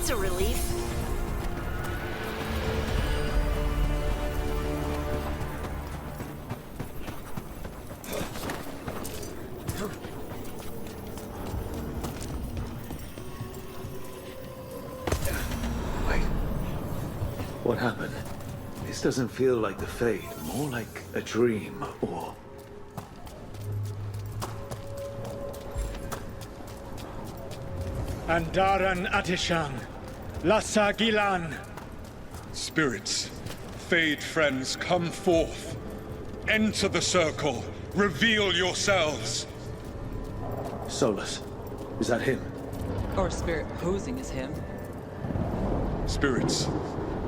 that's a relief. Wait. What happened? This doesn't feel like the Fade, more like a dream, or... Andaran Atishan, Lassa Gilan. Spirits, Fade friends, come forth. Enter the circle. Reveal yourselves. Solas. Is that him? Or a spirit posing as him. Spirits,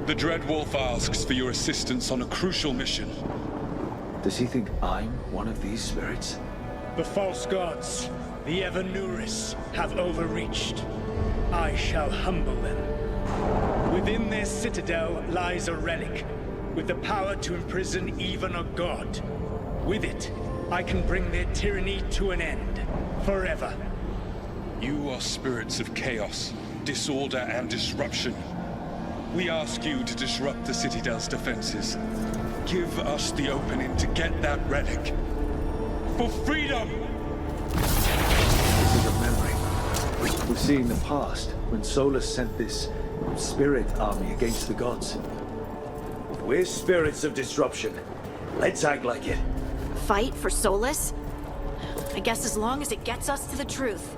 the Dread Wolf asks for your assistance on a crucial mission. Does he think I'm one of these spirits? The false gods, the Evanuris, have overreached. I shall humble them. Within their citadel lies a relic, with the power to imprison even a god. With it, I can bring their tyranny to an end, forever. You are spirits of chaos, disorder, and disruption. We ask you to disrupt the Citadel's defenses. Give us the opening to get that relic. For freedom! This is a memory. We've seen the past, when Solas sent this spirit army against the gods. We're spirits of disruption. Let's act like it. Fight for Solas? I guess as long as it gets us to the truth.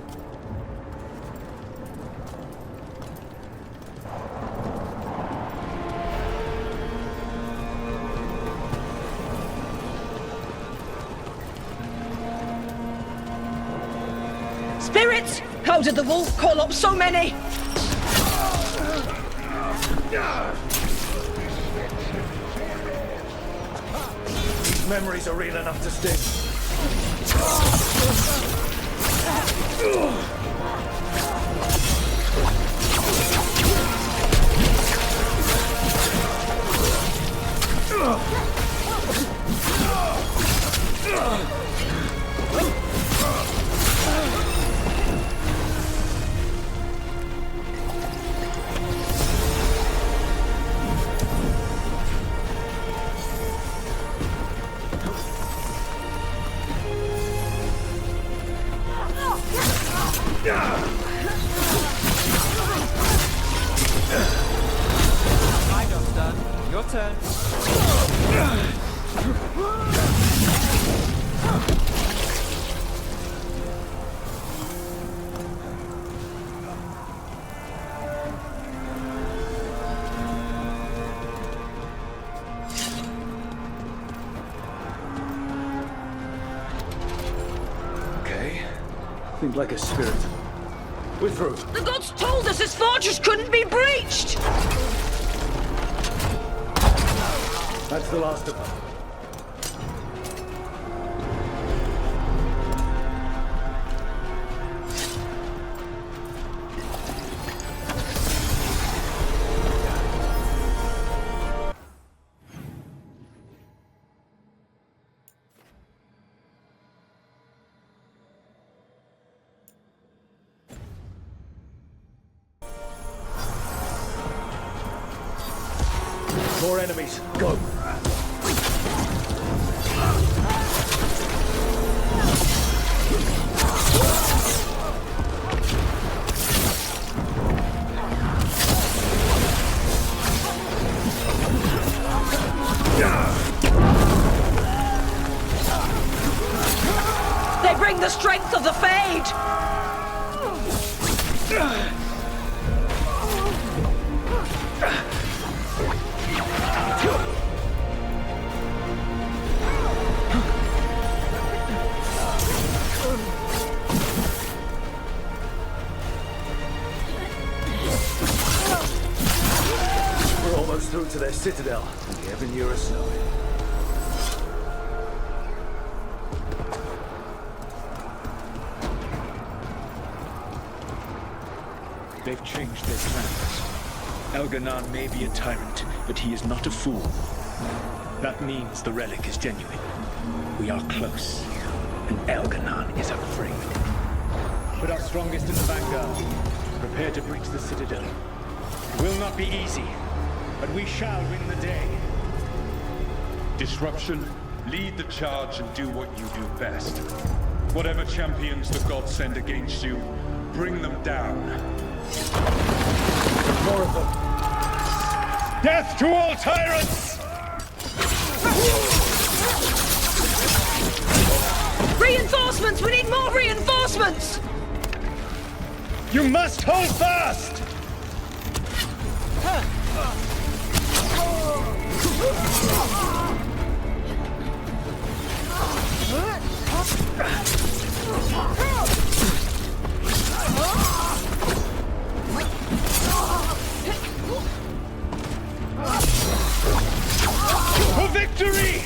Spirits! How did the wolf call up so many? These memories are real enough to stick. My job's done. Your turn. Okay. Think like a spirit. We're through. The gods told us this fortress couldn't be breached! That's the last of them. More enemies. Go. They bring the strength of the Fade! We're almost through to their citadel, and the Evanuris know it. They've changed their plans. Elganon may be a tyrant, but he is not a fool. That means the relic is genuine. We are close, and Elganon is afraid. Put our strongest in the vanguard. Prepare to breach the citadel. Will not be easy, but we shall win the day. Disruption, lead the charge and do what you do best. Whatever champions the gods send against you, bring them down. More of them. Death to all tyrants! Reinforcements! We need more reinforcements! You must hold fast! For victory!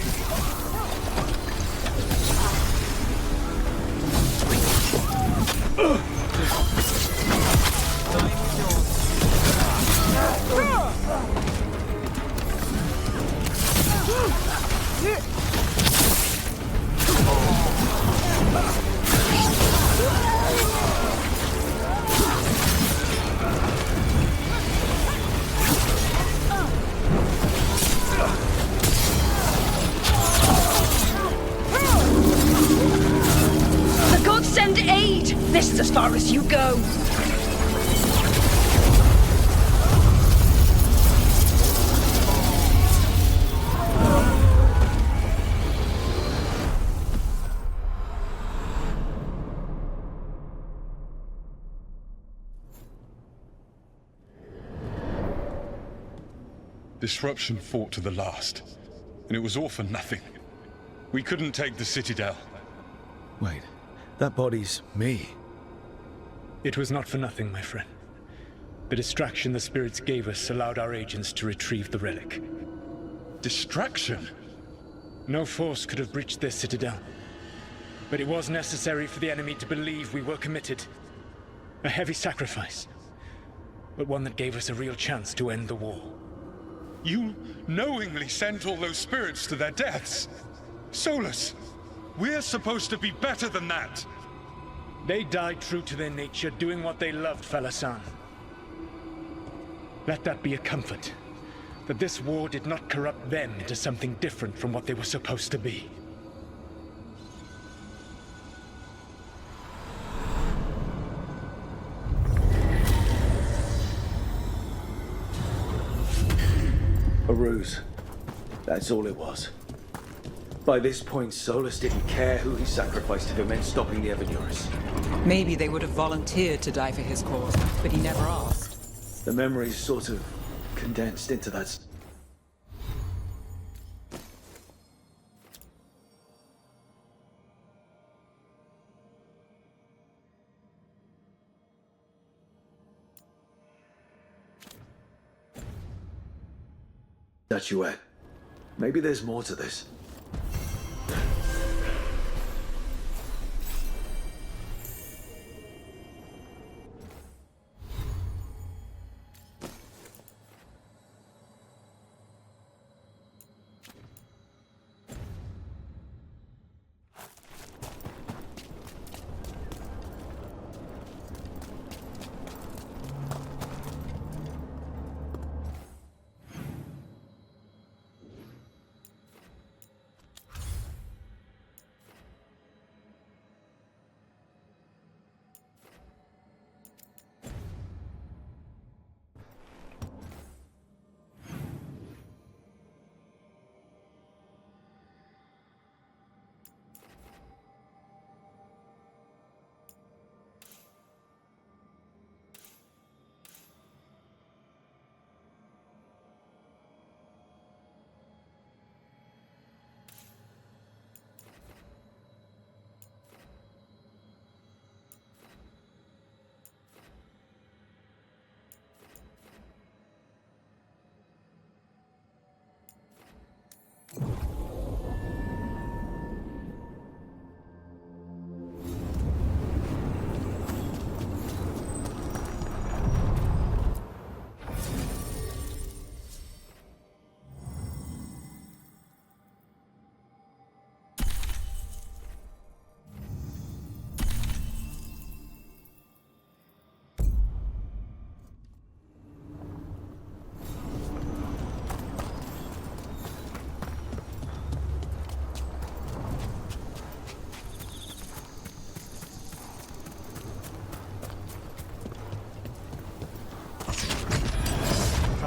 The gods send aid! This is as far as you go! Disruption fought to the last, and it was all for nothing. We couldn't take the Citadel. Wait, that body's me. It was not for nothing, my friend. The distraction the spirits gave us allowed our agents to retrieve the relic. Distraction? No force could have breached this Citadel. But it was necessary for the enemy to believe we were committed. A heavy sacrifice, but one that gave us a real chance to end the war. You knowingly sent all those spirits to their deaths. Solas, we're supposed to be better than that. They died true to their nature, doing what they loved, Falasan. Let that be a comfort, that this war did not corrupt them into something different from what they were supposed to be. A ruse. That's all it was. By this point, Solas didn't care who he sacrificed if it meant stopping the Evanuris. Maybe they would have volunteered to die for his cause, but he never asked. The memories sort of condensed into that. Statuette. Maybe there's more to this.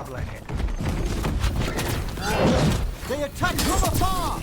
trouble ahead. They attack from afar!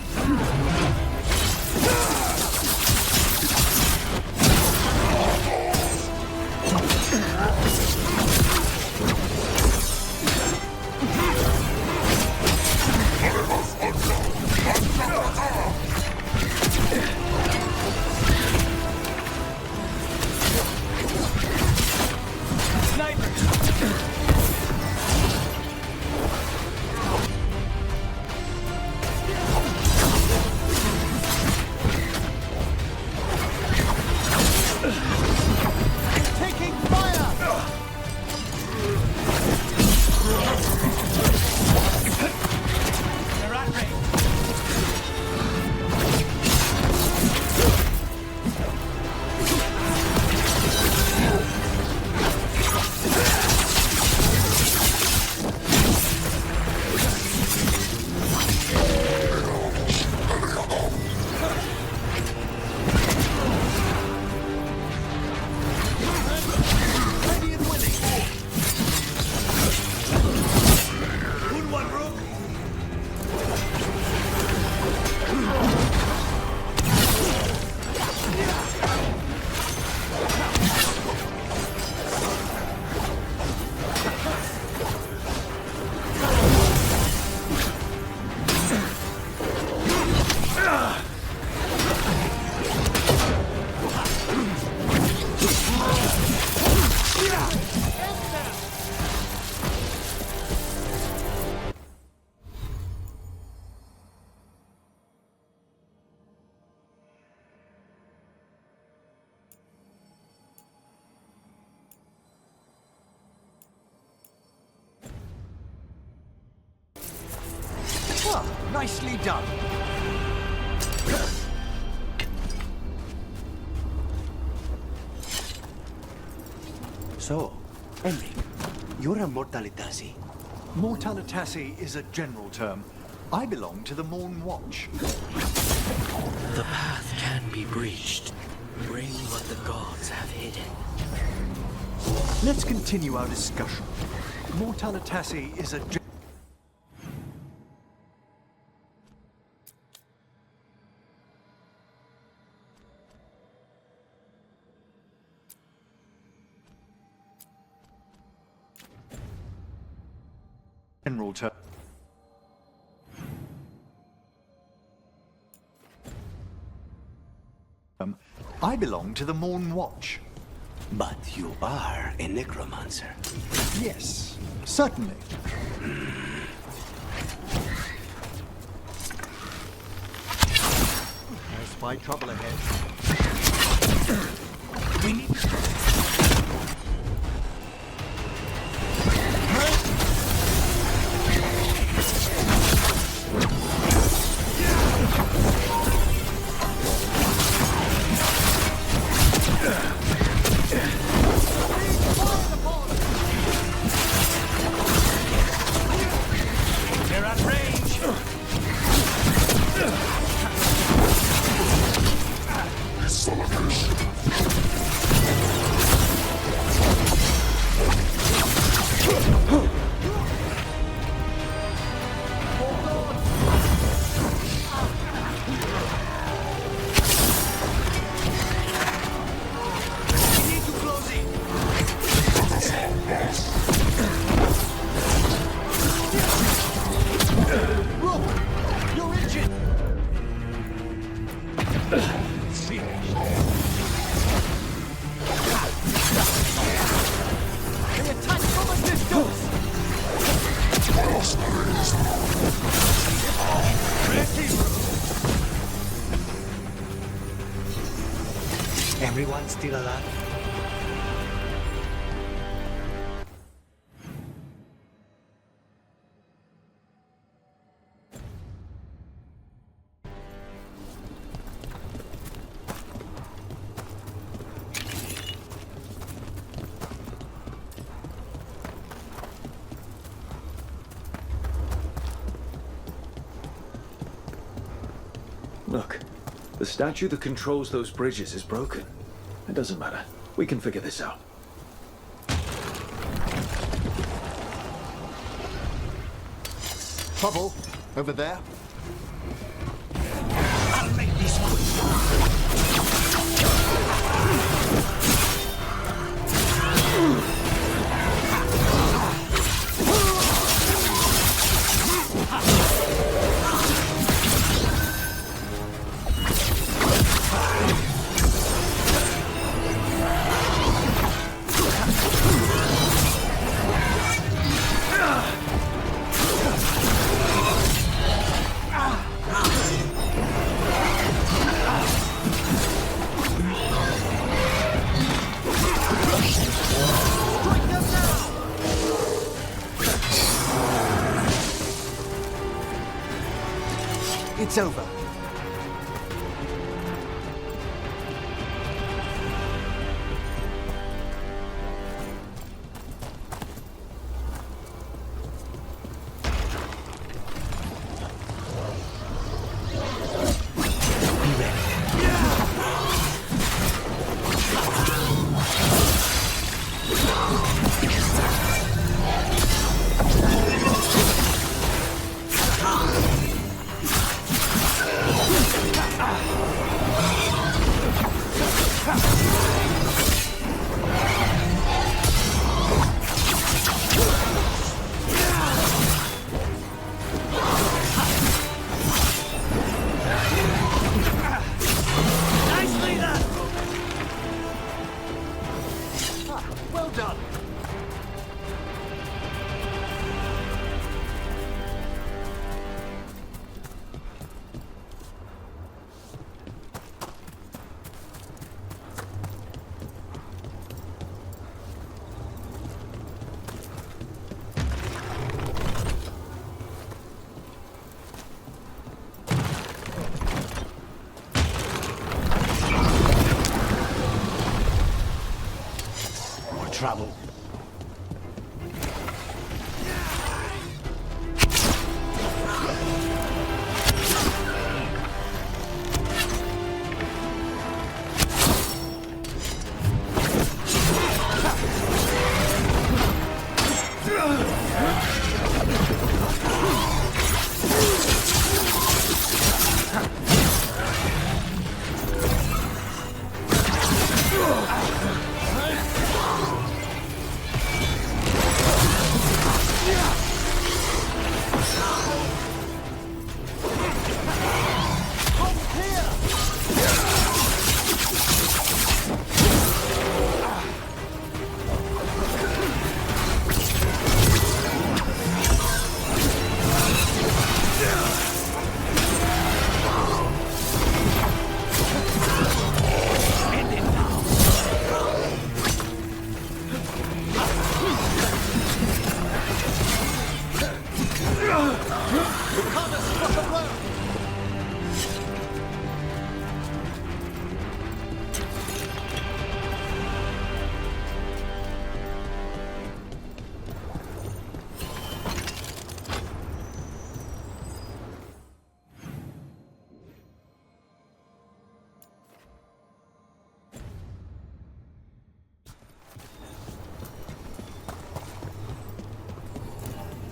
Nicely done. So, Henry, you're a Mortalitasi. Mortalitasi is a general term. I belong to the Morn Watch. The path can be breached. Bring what the gods have hidden. Let's continue our discussion. Mortalitasi is a general term. I belong to the Morn Watch. But you are a necromancer. Yes, certainly. I spy trouble ahead. We need... Everyone still alive? Look, the statue that controls those bridges is broken. It doesn't matter. We can figure this out. Trouble over there. I'll make this quick. It's over. Well done. More trouble.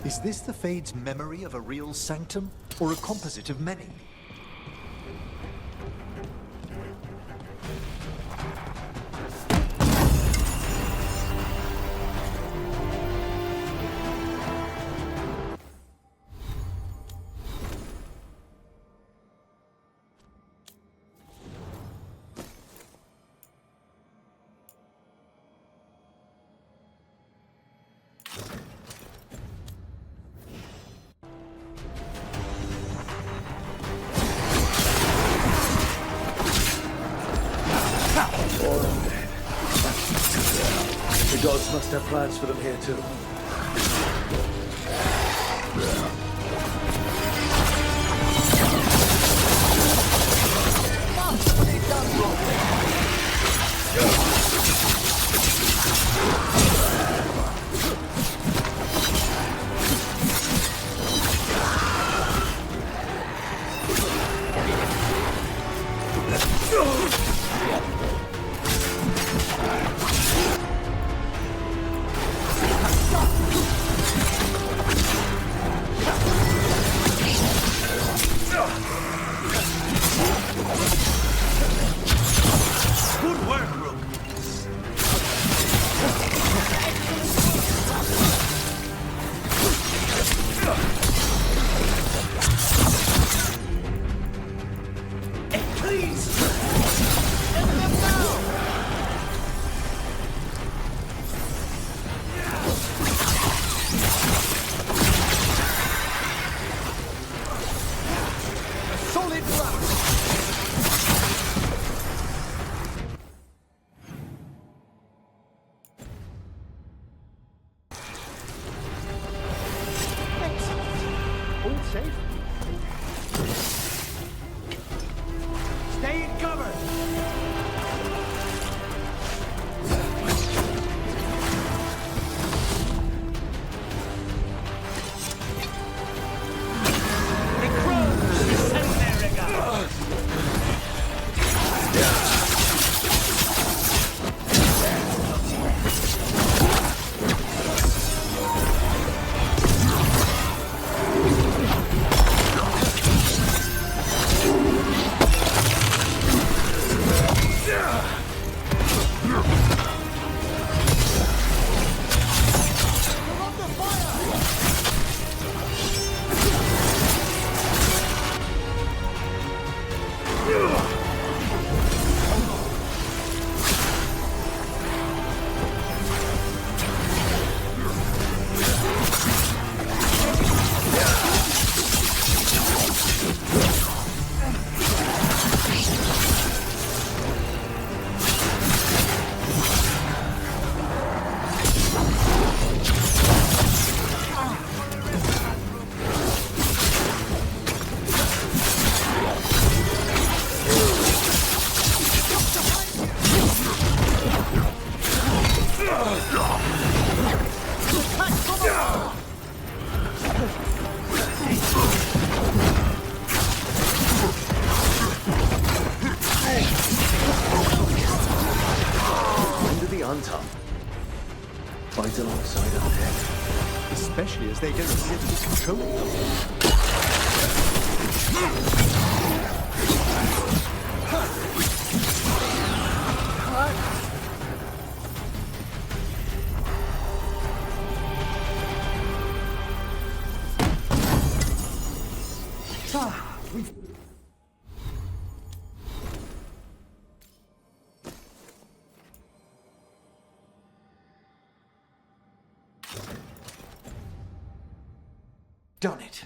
Is this the Fade's memory of a real sanctum, or a composite of many? The gods must have plans for them here too. All safe? Stay in cover! Fight alongside our dead. Especially as they don't appear to be controlling them. We've... done it.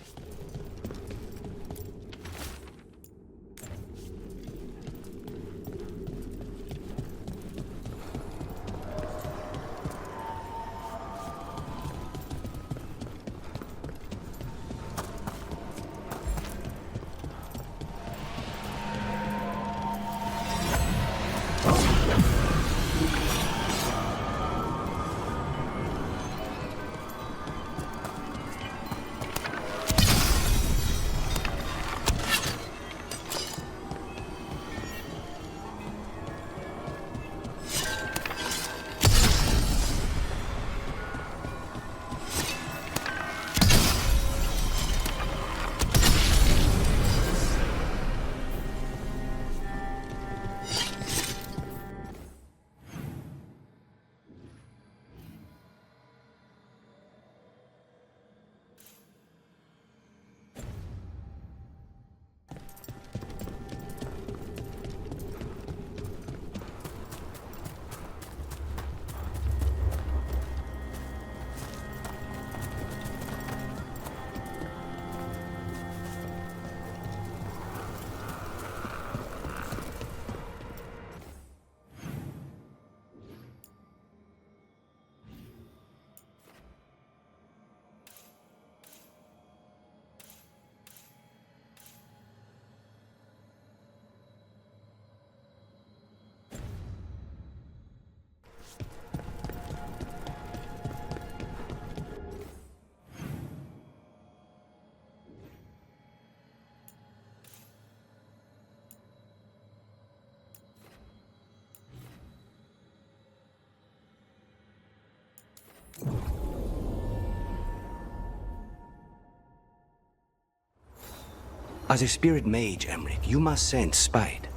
As a spirit mage, Emmerich, you must sense spite.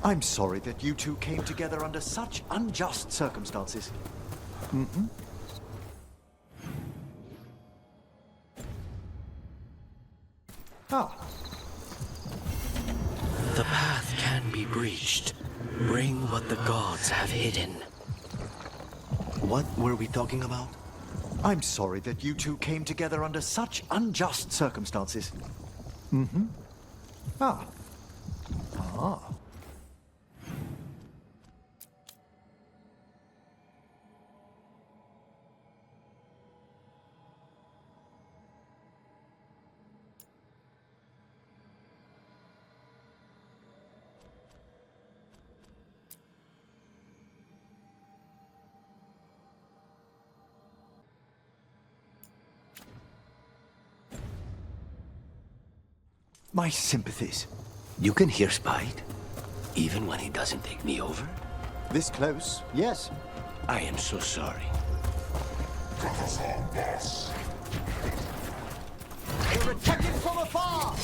I'm sorry that you two came together under such unjust circumstances. Ah, The path can be breached. Bring what the gods have hidden. What were we talking about? I'm sorry that you two came together under such unjust circumstances. Ah. Ah. My sympathies. You can hear Spite, even when he doesn't take me over? This close, yes. I am so sorry. We're attacking from afar!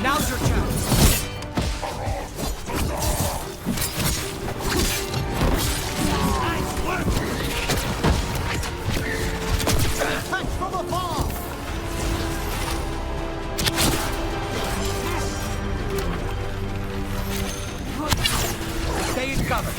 Now's your chance. Attack from afar! Stay in cover.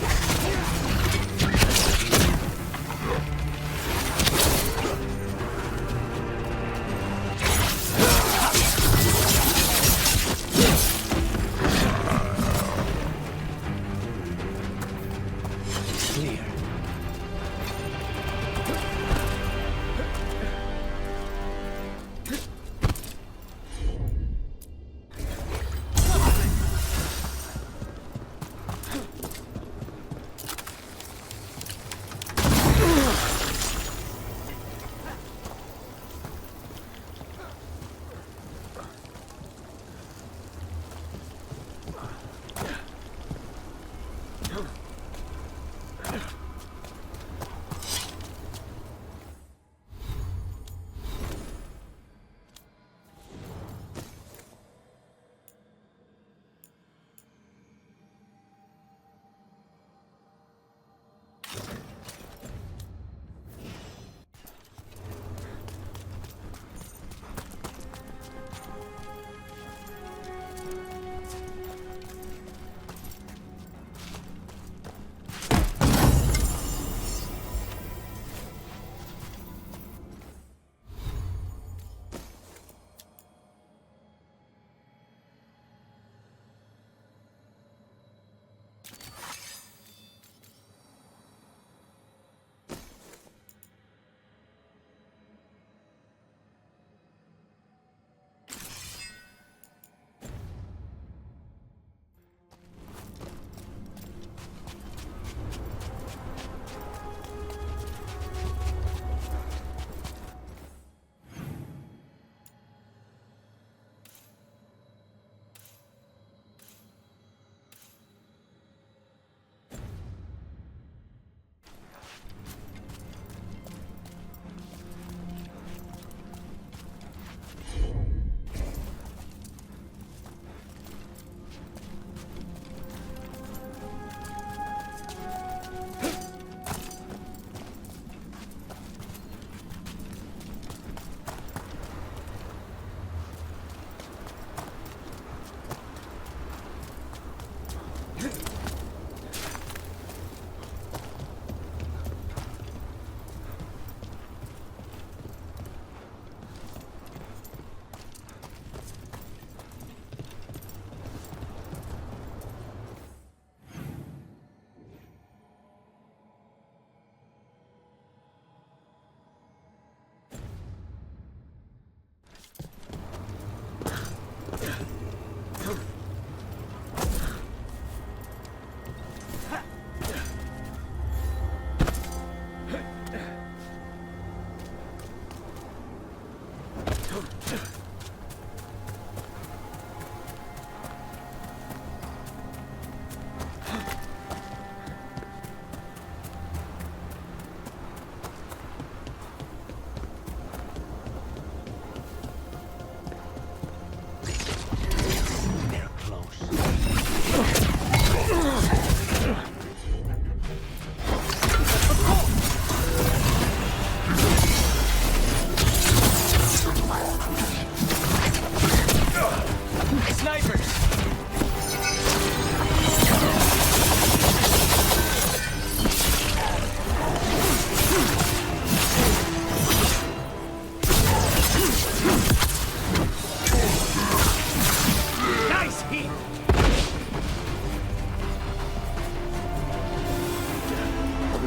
Clear.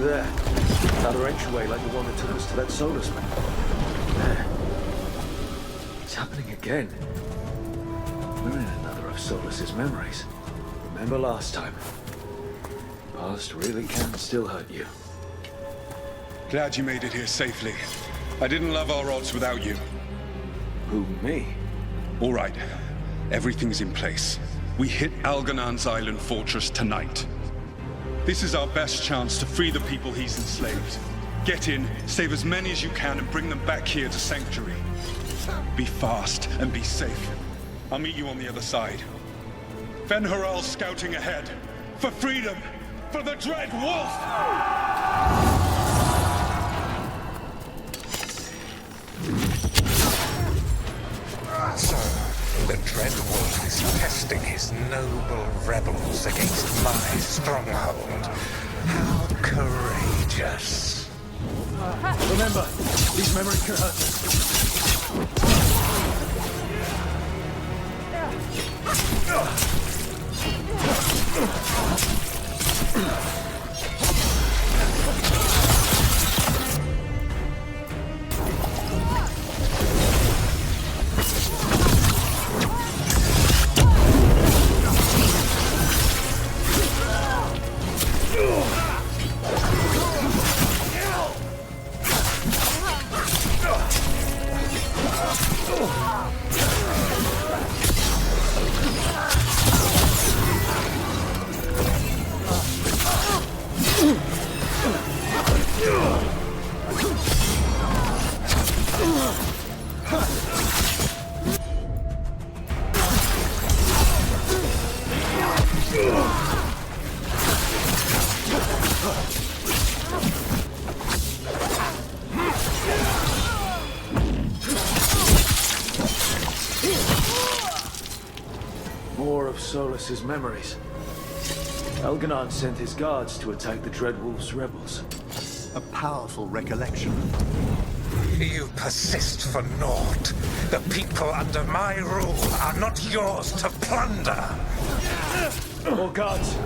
There. Another entryway like the one that took us to that Solas man. There. It's happening again. We're in another of Solas's memories. Remember last time? Past really can still hurt you. Glad you made it here safely. I didn't love our odds without you. Who, me? All right. Everything's in place. We hit Algernon's island fortress tonight. This is our best chance to free the people he's enslaved. Get in, save as many as you can, and bring them back here to Sanctuary. Be fast and be safe. I'll meet you on the other side. Fen-Haral's scouting ahead. For freedom! For the Dread Wolf! So, the Dread Wolf is testing his noble rebels against my stronghold. How courageous. Remember, these memories can hurt us. More of Solas's memories. Algernon sent his guards to attack the Dreadwolf's rebels. A powerful recollection. You persist for naught. The people under my rule are not yours to plunder. More guards!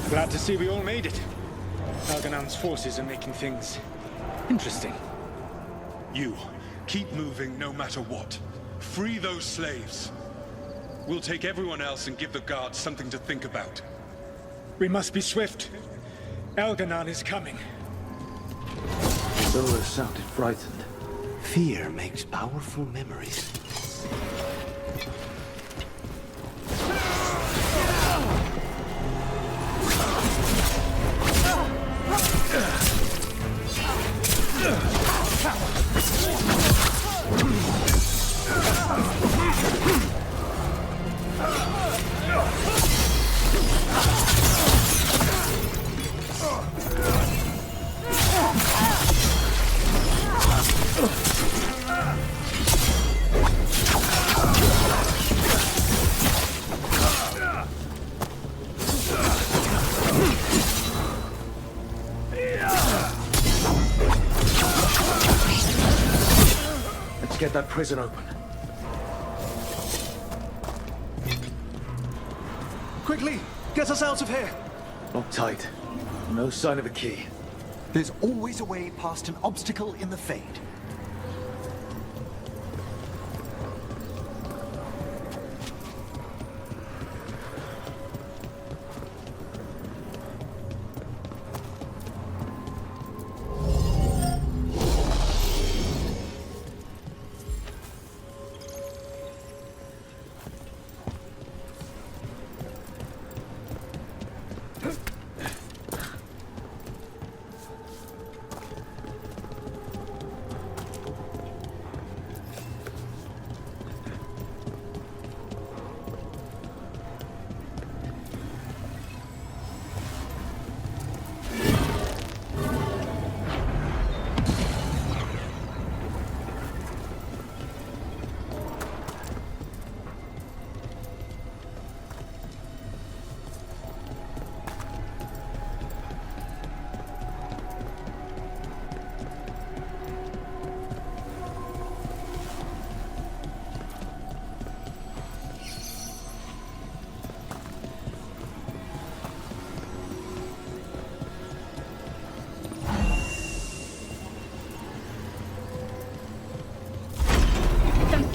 Glad to see we all made it. Algernon's forces are making things interesting. You, keep moving no matter what. Free those slaves. We'll take everyone else and give the guards something to think about. We must be swift. Algernon is coming. Solas sounded frightened. Fear makes powerful memories. Let's get that prison open. Quickly, get us out of here! Locked tight. No sign of a key. There's always a way past an obstacle in the Fade.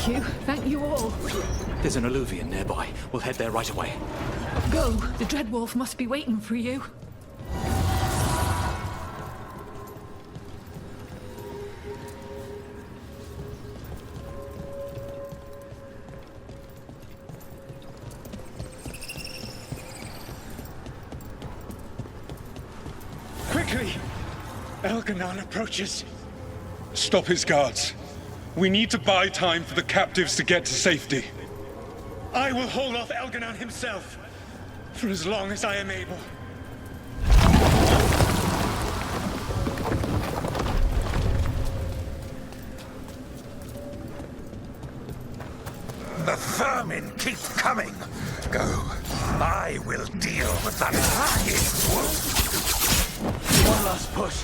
Thank you. Thank you all. There's an alluvion nearby. We'll head there right away. Go. The Dreadwolf must be waiting for you. Quickly! Elganon approaches. Stop his guards. We need to buy time for the captives to get to safety. I will hold off Elganon himself for as long as I am able. The vermin keep coming. Go. I will deal with that lying wolf. One last push.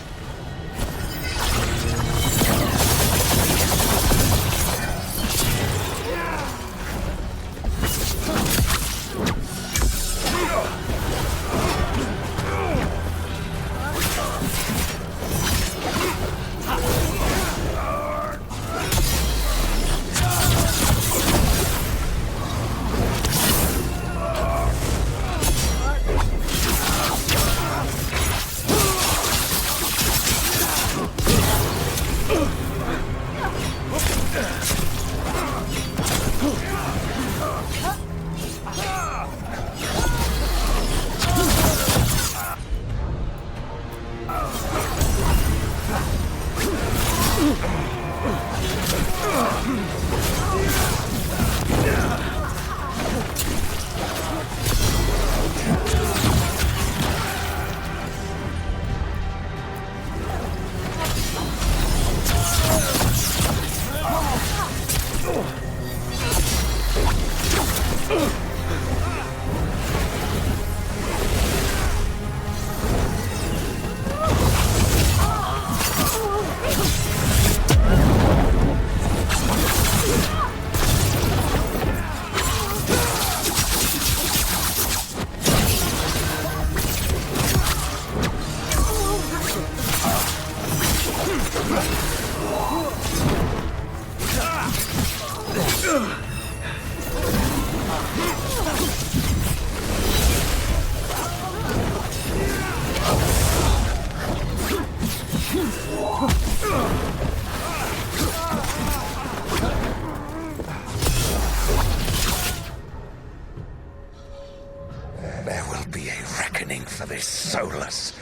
There will be a reckoning for this Solas,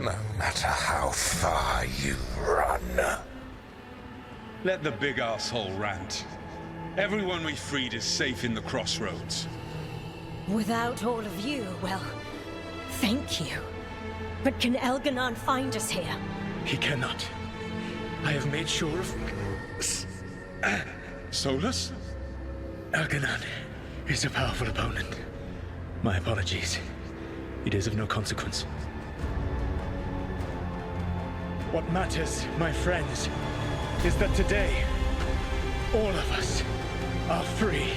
no matter how far you run. Let the big asshole rant. Everyone we freed is safe in the crossroads. Without all of you, well, thank you. But can Elganon find us here? He cannot. I have made sure of... Solas? Elganon is a powerful opponent. My apologies. It is of no consequence. What matters, my friends, is that today, all of us are free.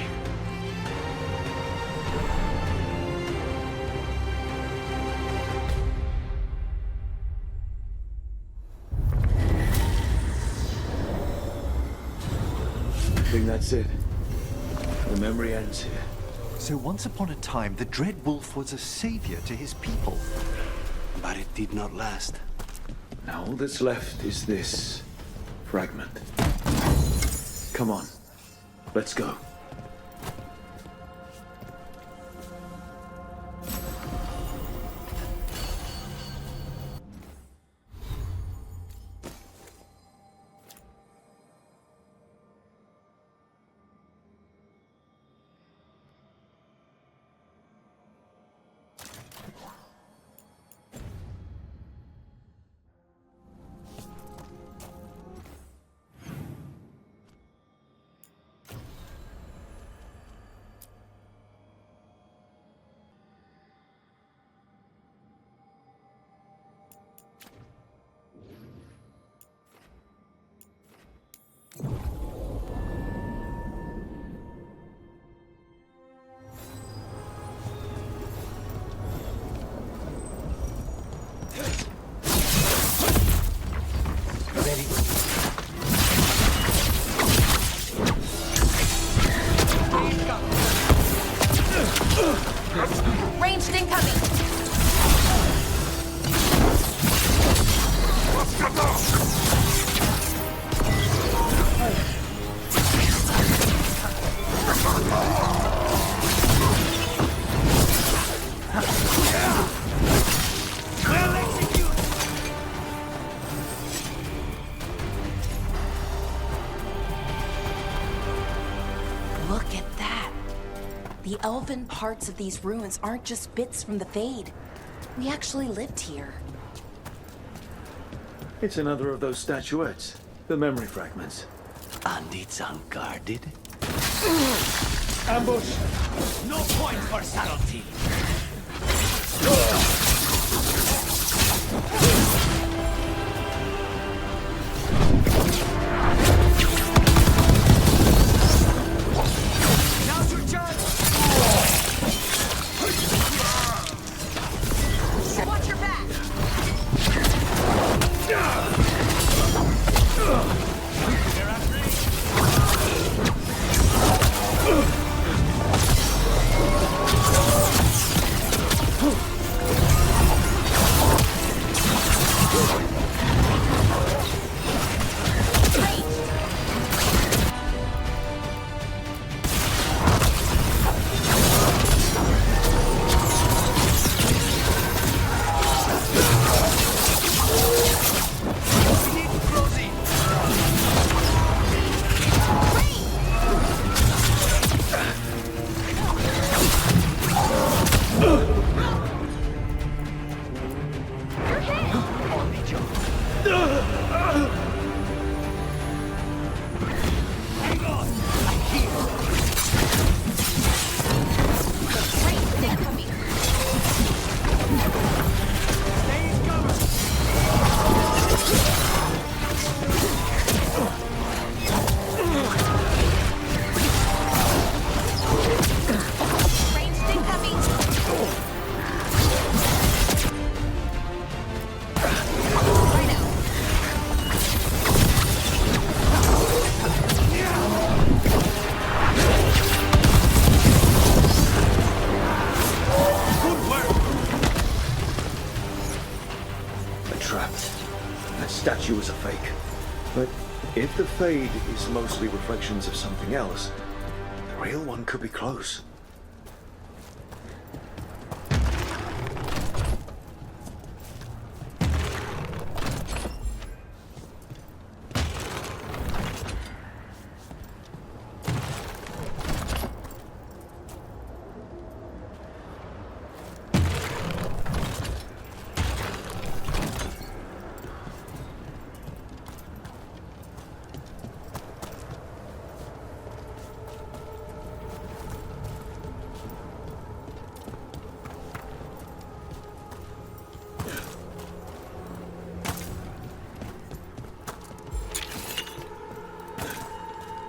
I think that's it. The memory ends here. So once upon a time, the Dread Wolf was a savior to his people. But it did not last. Now all that's left is this fragment. Come on, let's go. The elven parts of these ruins aren't just bits from the Fade. We actually lived here. It's another of those statuettes. The memory fragments. And it's unguarded? Ambush! No point for subtlety! Now's your chance! Watch your back! Statue is a fake. But if the Fade is mostly reflections of something else, the real one could be close.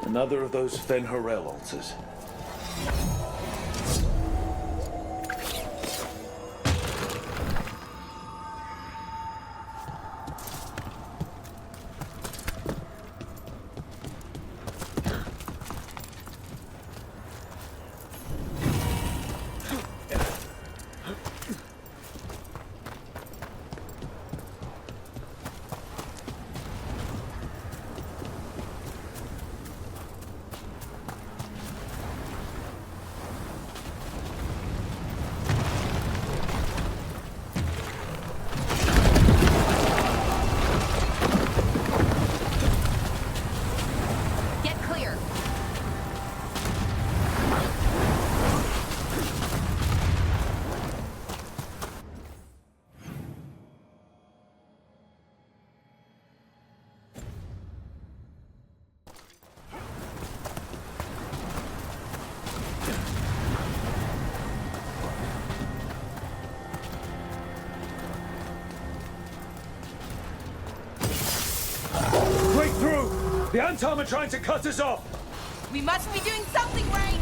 Another of those Fen Harel altars. The Antom are trying to cut us off! We must be doing something right!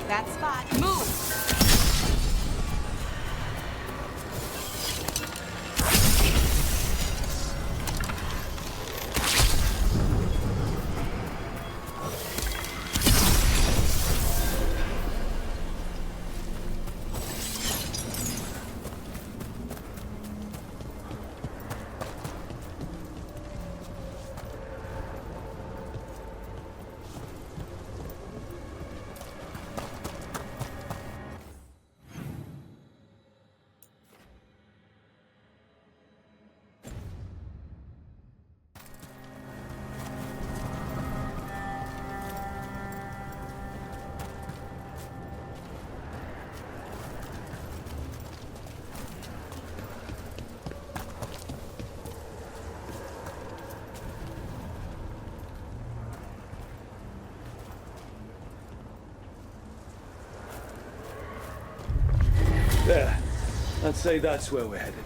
that spot. Move! There. I'd say that's where we're headed.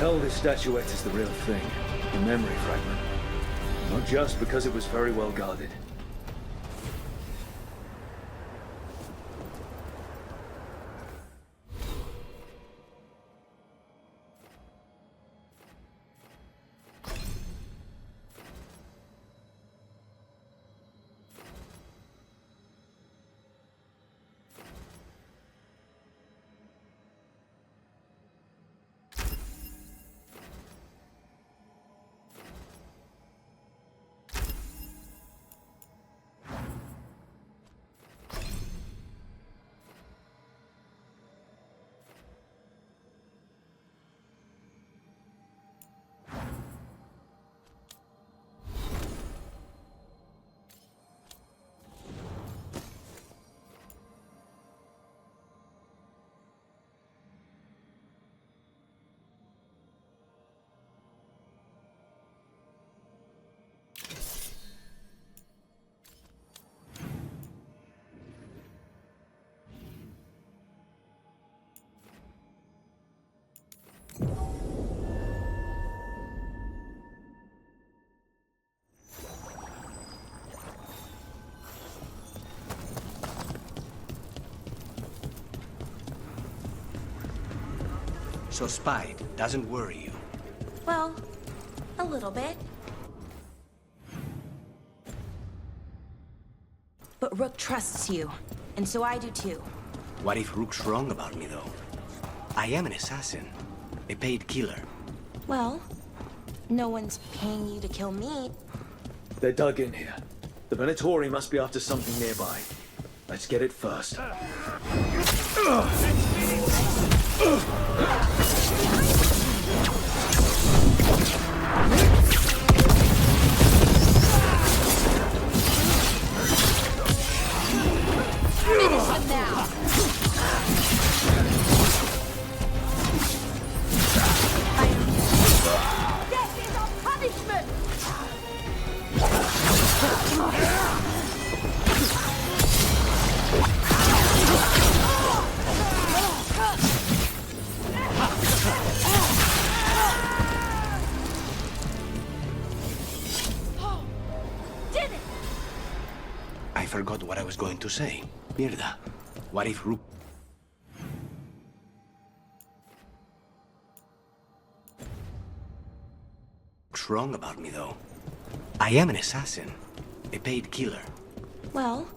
Tell this statuette is the real thing, the memory fragment. Not just because it was very well guarded. So Spide doesn't worry you? Well, a little bit. But Rook trusts you, and so I do too. What if Rook's wrong about me, though? I am an assassin. A paid killer. Well, no one's paying you to kill me. They're dug in here. The Venatori must be after something nearby. Let's get it first. Finish him now! Death is our punishment! Did it! I forgot what I was going to say. Mierda. What if Rook's wrong about me, though? I am an assassin. A paid killer. Well,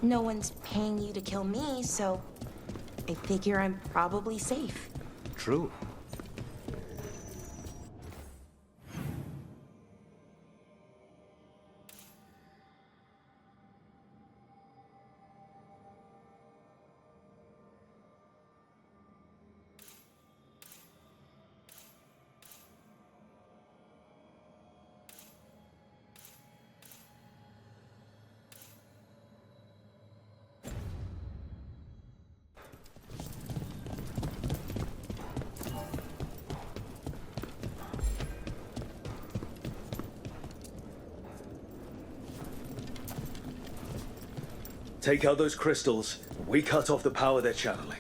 no one's paying you to kill me, so I figure I'm probably safe. True. Take out those crystals. We cut off the power they're channeling.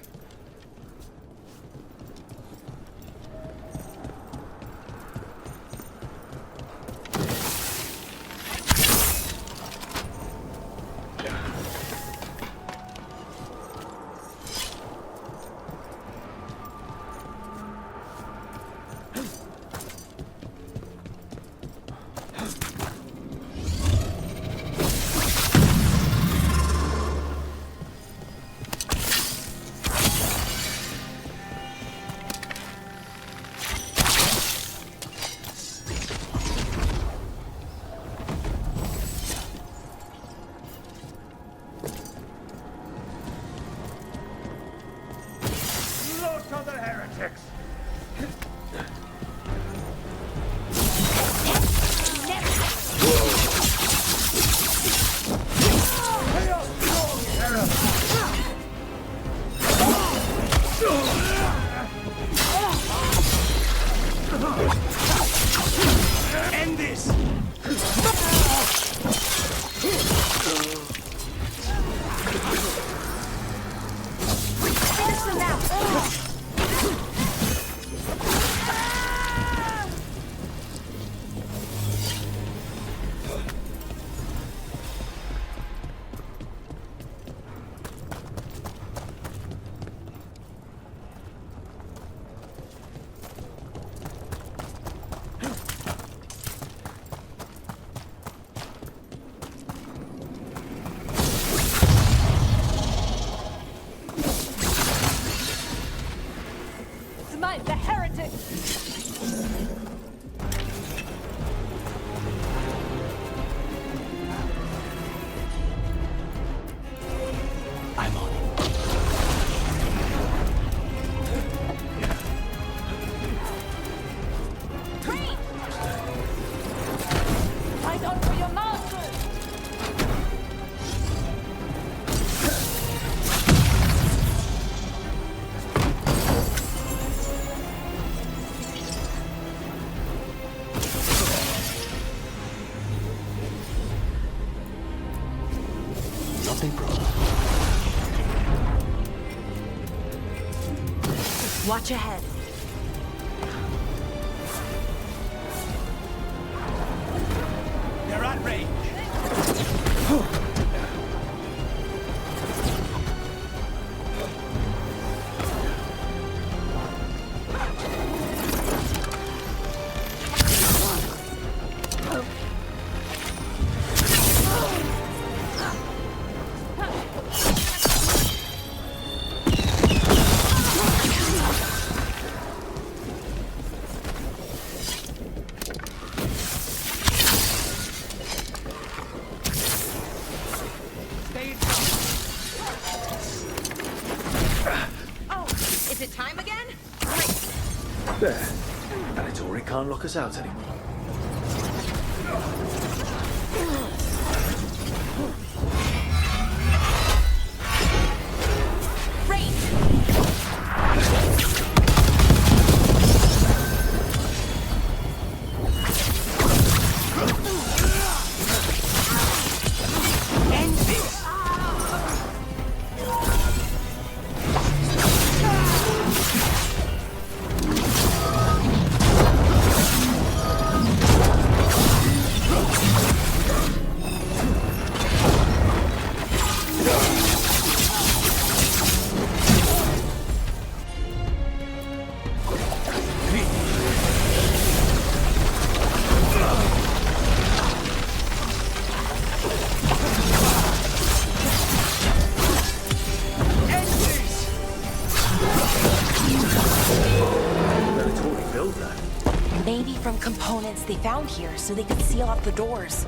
Smite the heretic! I'm on it. Great! Fight on for your masters! Nothing wrong. Watch ahead. They're at range. There. And it already can't lock us out anymore. Maybe from components they found here so they could seal off the doors.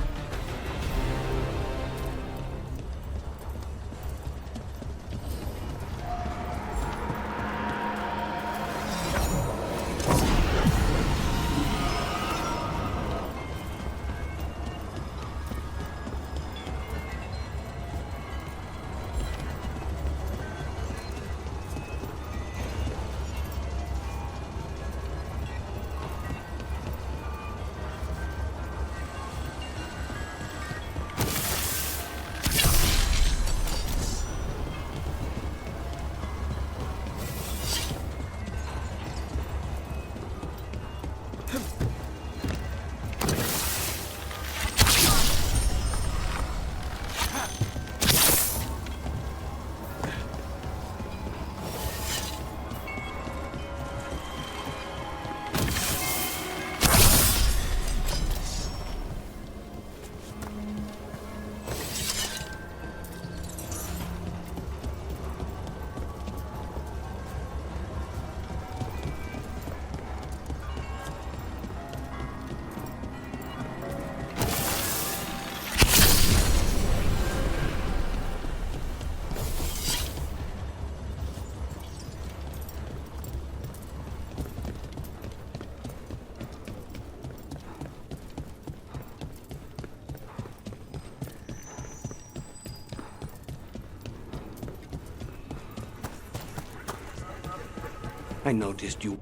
I noticed you.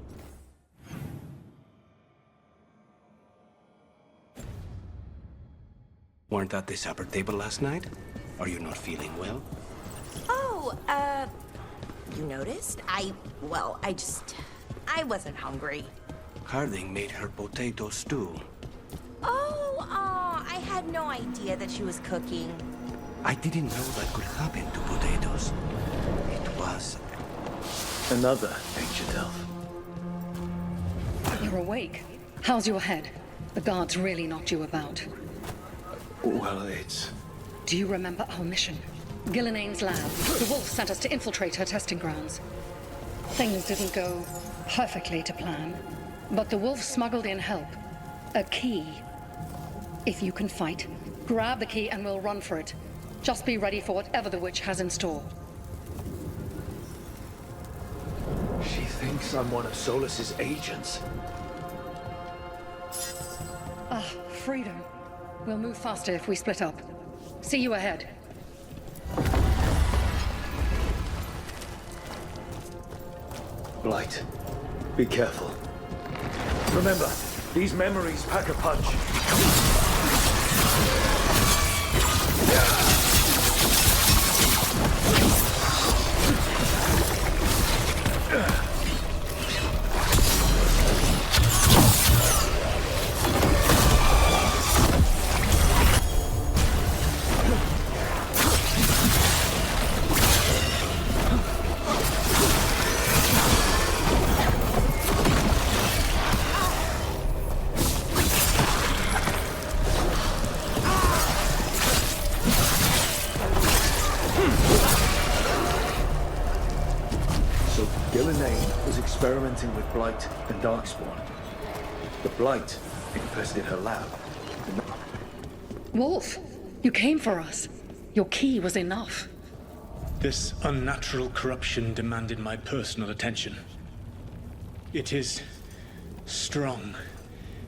Weren't at the supper table last night? Are you not feeling well? Oh, you noticed? I wasn't hungry. Harding made her potato stew. Oh, I had no idea that she was cooking. I didn't know that could happen to potatoes. It was... Another ancient elf. You're awake. How's your head? The guards really knocked you about. Well, it's... Do you remember our mission? Gillenane's lab. The wolf sent us to infiltrate her testing grounds. Things didn't go perfectly to plan, but the wolf smuggled in help. A key. If you can fight, grab the key and we'll run for it. Just be ready for whatever the witch has in store. She thinks I'm one of Solas's agents. Freedom. We'll move faster if we split up. See you ahead. Blight, be careful. Remember, these memories pack a punch. Experimenting with Blight and Darkspawn. The Blight infested her lab. Wolf, you came for us. Your key was enough. This unnatural corruption demanded my personal attention. It is Strong.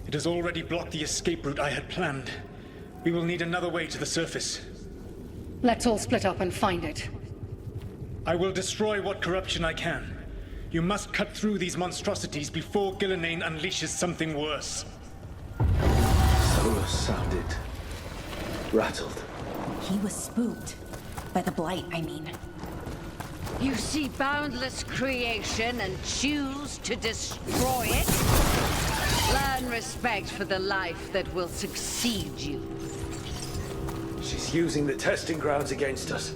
It has already blocked the escape route I had planned. We will need another way to the surface. Let's all split up and find it. I will destroy what corruption I can. You must cut through these monstrosities before Gillenane unleashes something worse. Solas sounded rattled. He was spooked. By the blight, I mean. You see boundless creation and choose to destroy it? Learn respect for the life that will succeed you. She's using the testing grounds against us.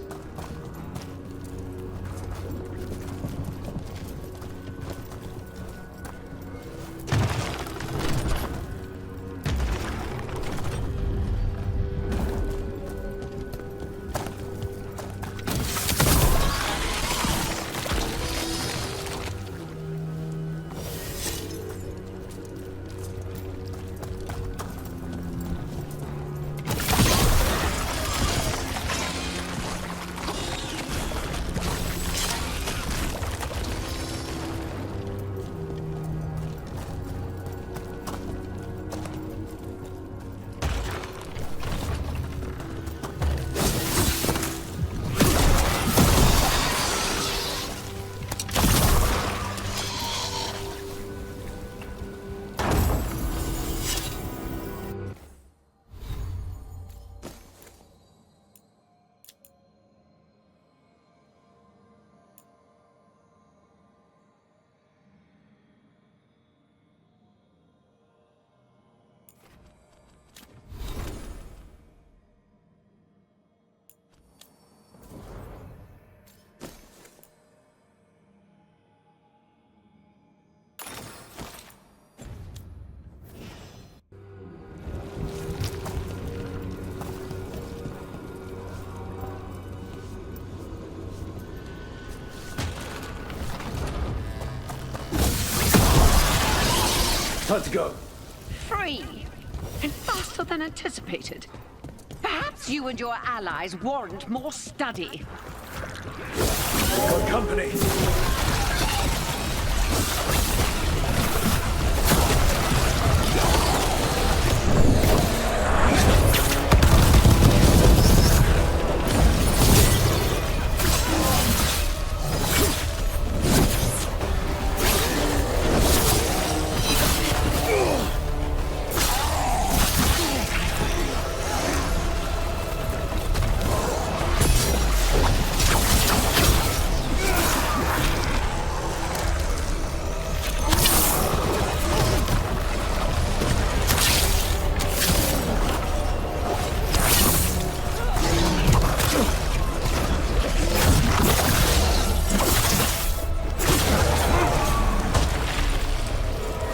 Time to go. Free! And faster than anticipated. Perhaps you and your allies warrant more study. Got company.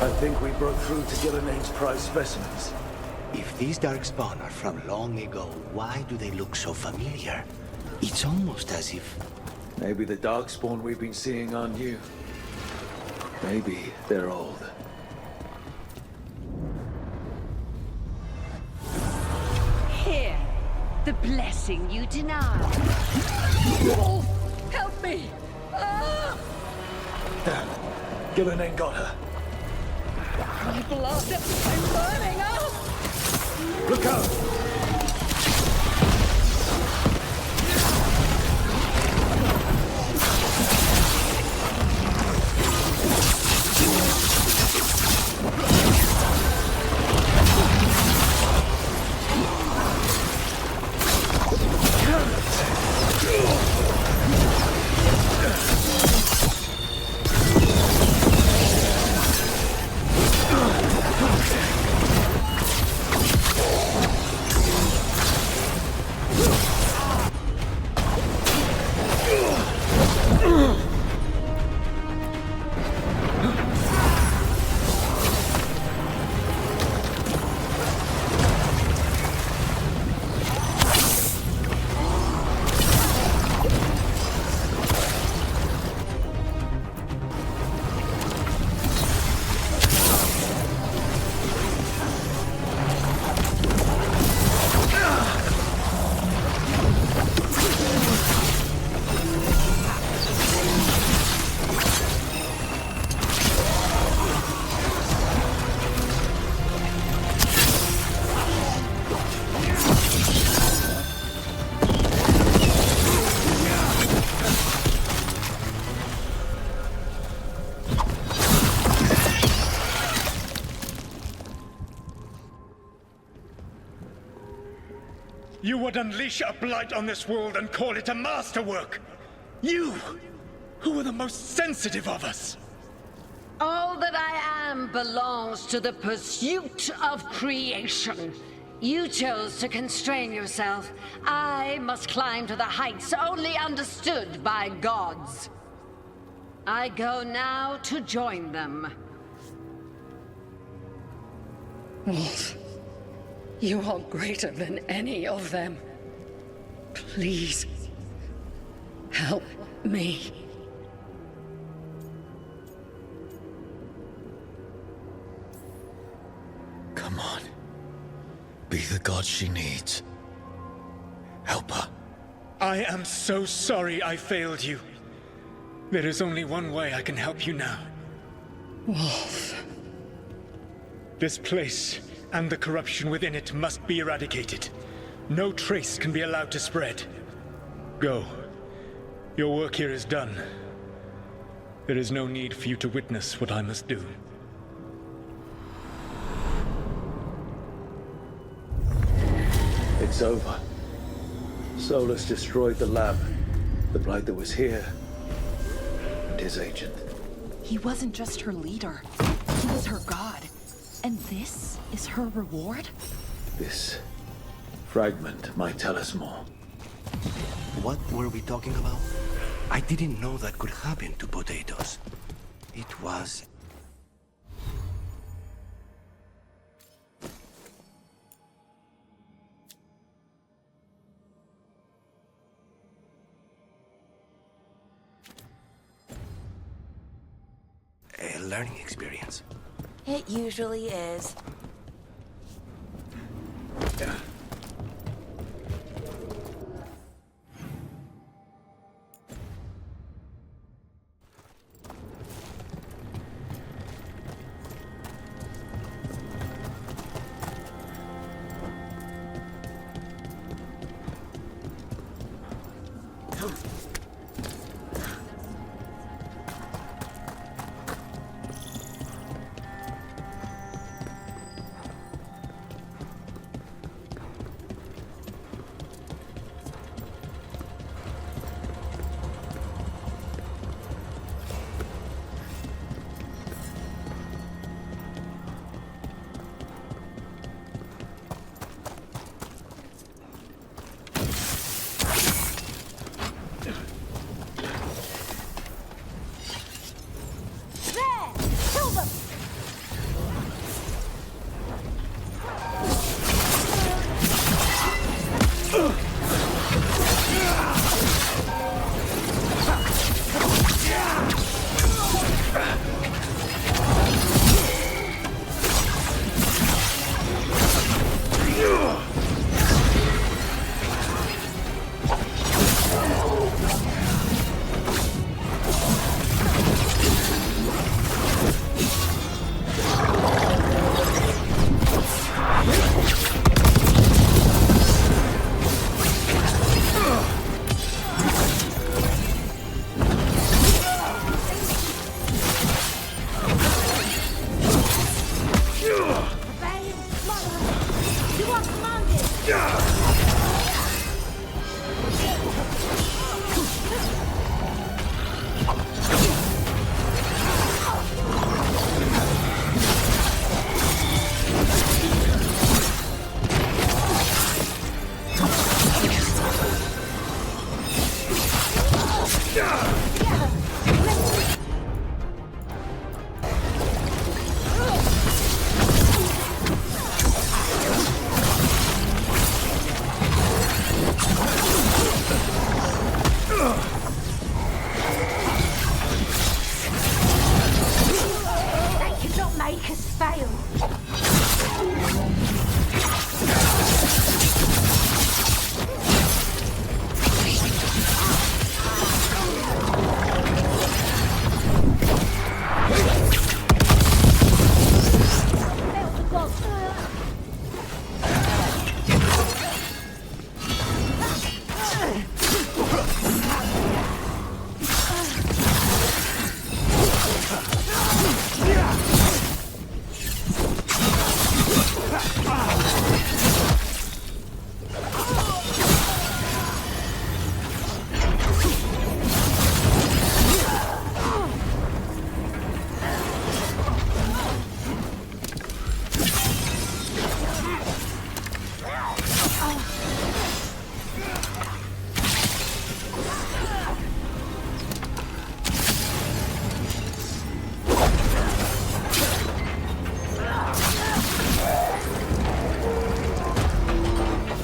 I think we broke through to Gillenane's prized specimens. If these darkspawn are from long ago, why do they look so familiar? It's almost as if... Maybe the darkspawn we've been seeing aren't new. Maybe they're old. Here, the blessing you denied. Wolf, help me! Ah! Damn, Gillenane got her. My blood! I'm burning up! Look out! You would unleash a blight on this world and call it a masterwork! You, who are the most sensitive of us! All that I am belongs to the pursuit of creation. You chose to constrain yourself. I must climb to the heights only understood by gods. I go now to join them. Wolf, you are greater than any of them. Please, help me. Come on. Be the god she needs. Help her. I am so sorry I failed you. There is only one way I can help you now. Wolf. This place and the corruption within it must be eradicated. No trace can be allowed to spread. Go. Your work here is done. There is no need for you to witness what I must do. It's over. Solas destroyed the lab, the blight that was here, and his agent. He wasn't just her leader. He was her god. And this is her reward? This fragment might tell us more. What were we talking about? I didn't know that could happen to potatoes. It was... a learning experience. It usually is. Yeah.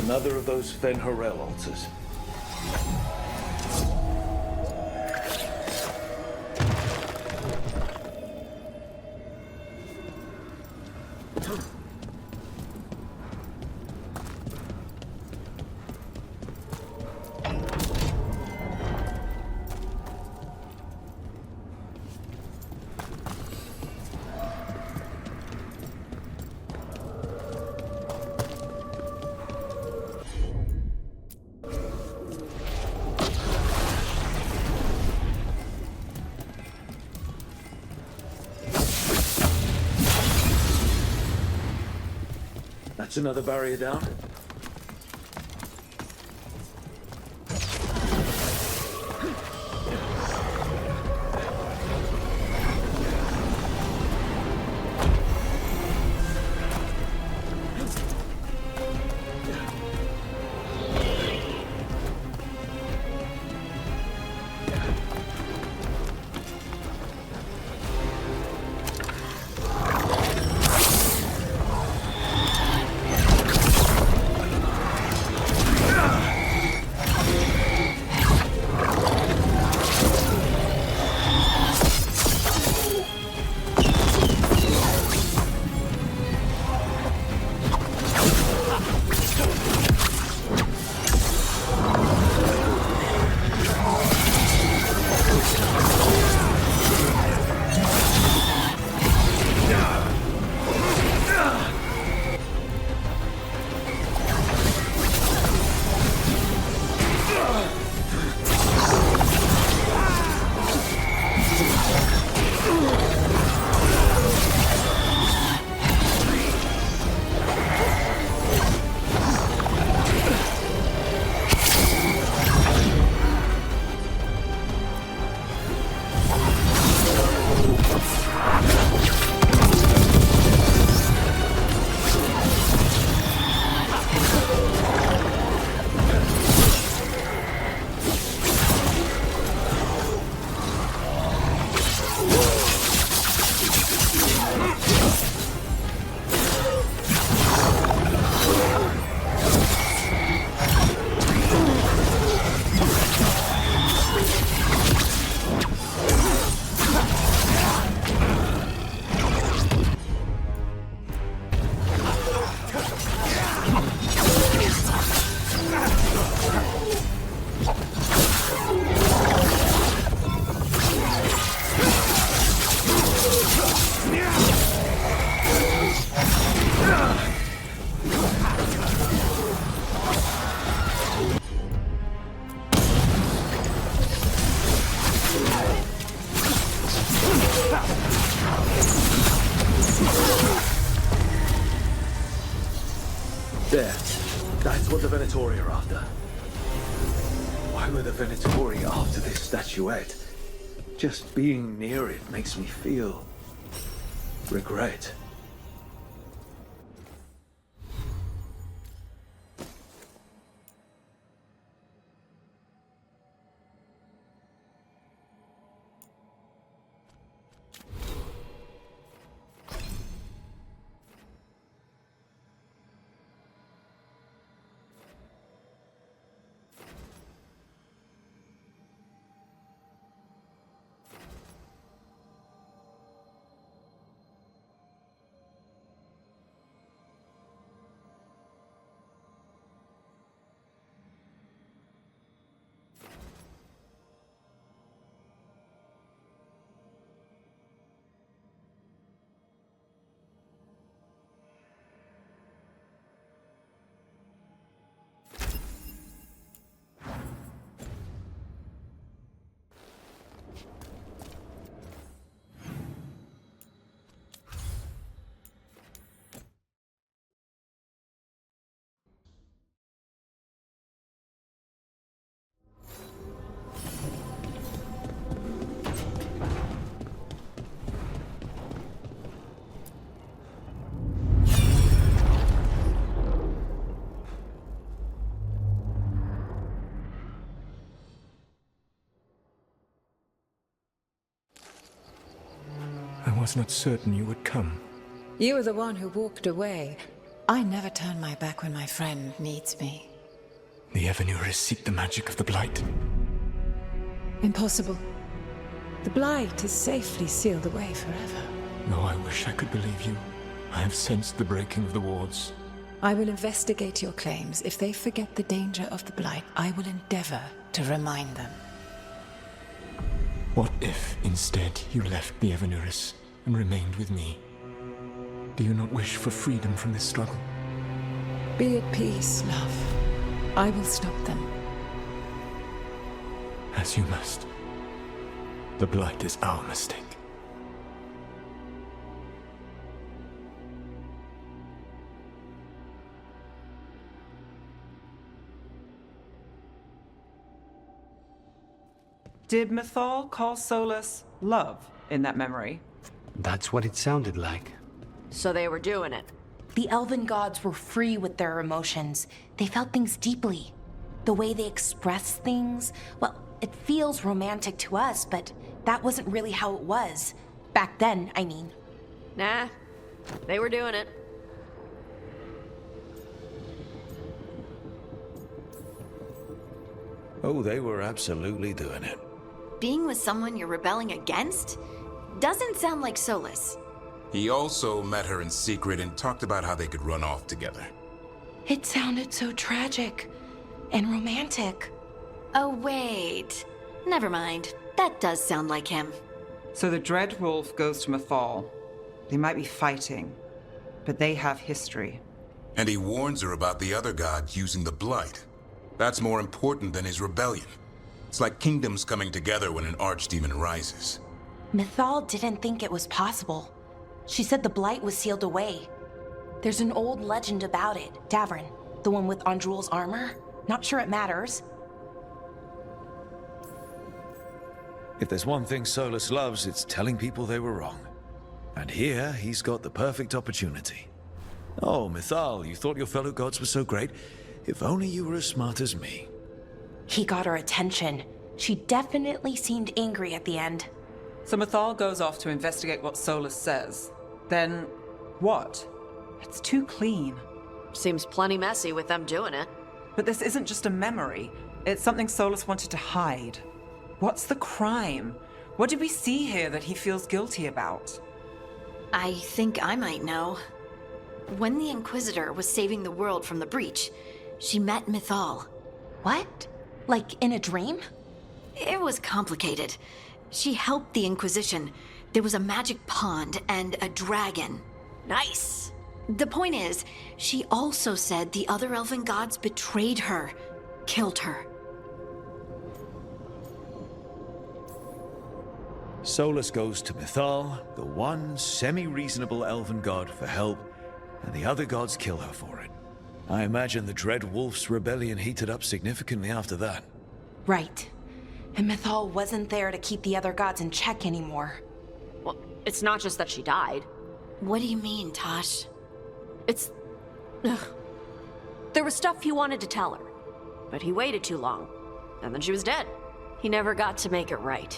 Another of those Fen Harel altars. That's another barrier down. There. That's what the Venatori are after. Why were the Venatori after this statuette? Just being near it makes me feel regret. I was not certain you would come. You were the one who walked away. I never turn my back when my friend needs me. The Evanurus seek the magic of the Blight. Impossible. The Blight is safely sealed away forever. No, I wish I could believe you. I have sensed the breaking of the wards. I will investigate your claims. If they forget the danger of the Blight, I will endeavor to remind them. What if, instead, you left the Evanurus and remained with me? Do you not wish for freedom from this struggle? Be at peace, love. I will stop them. As you must. The Blight is our mistake. Did Mythal call Solas love in that memory? That's what it sounded like. So they were doing it. The elven gods were free with their emotions. They felt things deeply. The way they expressed things, well, it feels romantic to us, but that wasn't really how it was. Back then, I mean. Nah, they were doing it. Oh, they were absolutely doing it. Being with someone you're rebelling against doesn't sound like Solas. He also met her in secret and talked about how they could run off together. It sounded so tragic and romantic. Oh, wait. Never mind. That does sound like him. So the Dread Wolf goes to Mythal. They might be fighting, but they have history. And he warns her about the other god using the Blight. That's more important than his rebellion. It's like kingdoms coming together when an archdemon rises. Mythal didn't think it was possible. She said the Blight was sealed away. There's an old legend about it. Davrin, the one with Andrul's armor. Not sure it matters. If there's one thing Solas loves, it's telling people they were wrong. And here, he's got the perfect opportunity. Oh, Mythal, you thought your fellow gods were so great? If only you were as smart as me. He got her attention. She definitely seemed angry at the end. So Mythal goes off to investigate what Solas says. Then, what? It's too clean. Seems plenty messy with them doing it. But this isn't just a memory. It's something Solas wanted to hide. What's the crime? What did we see here that he feels guilty about? I think I might know. When the Inquisitor was saving the world from the breach, she met Mythal. What? Like in a dream? It was complicated. She helped the Inquisition. There was a magic pond and a dragon. Nice! The point is, she also said the other elven gods betrayed her, killed her. Solas goes to Mythal, the one semi-reasonable elven god, for help, and the other gods kill her for it. I imagine the Dread Wolf's rebellion heated up significantly after that. Right. And Mythal wasn't there to keep the other gods in check anymore. Well, it's not just that she died. What do you mean, Tosh? It's... Ugh. There was stuff he wanted to tell her, but he waited too long, and then she was dead. He never got to make it right.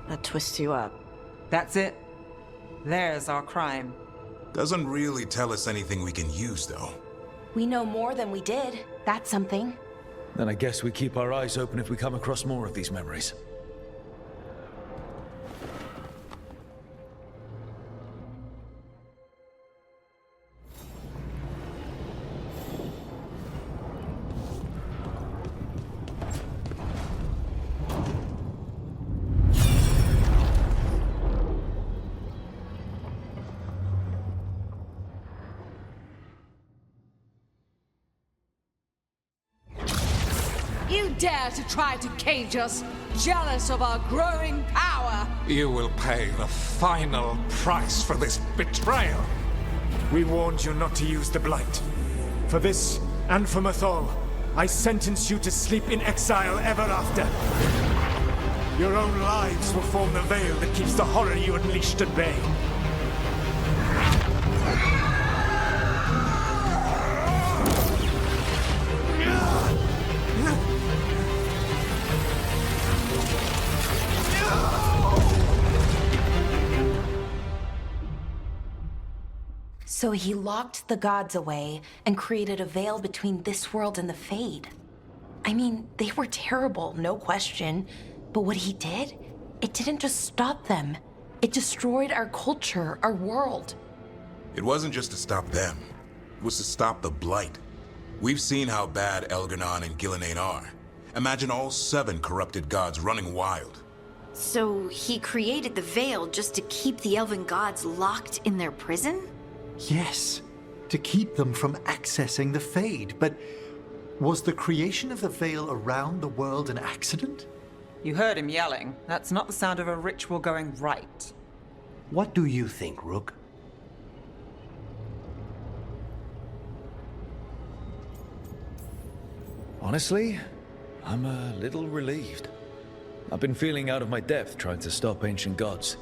That twists you up. That's it. There's our crime. Doesn't really tell us anything we can use, though. We know more than we did. That's something. Then I guess we keep our eyes open if we come across more of these memories. You dare to try to cage us, jealous of our growing power! You will pay the final price for this betrayal. We warned you not to use the Blight. For this, and for Mythal, I sentence you to sleep in exile ever after. Your own lives will form the veil that keeps the horror you unleashed at bay. So he locked the gods away and created a veil between this world and the Fade. I mean, they were terrible, no question. But what he did, it didn't just stop them. It destroyed our culture, our world. It wasn't just to stop them. It was to stop the Blight. We've seen how bad Elganon and Gillenane are. Imagine all 7 corrupted gods running wild. So he created the Veil just to keep the elven gods locked in their prison? Yes, to keep them from accessing the Fade. But was the creation of the Veil around the world an accident? You heard him yelling. That's not the sound of a ritual going right. What do you think, Rook? Honestly, I'm a little relieved. I've been feeling out of my depth trying to stop ancient gods,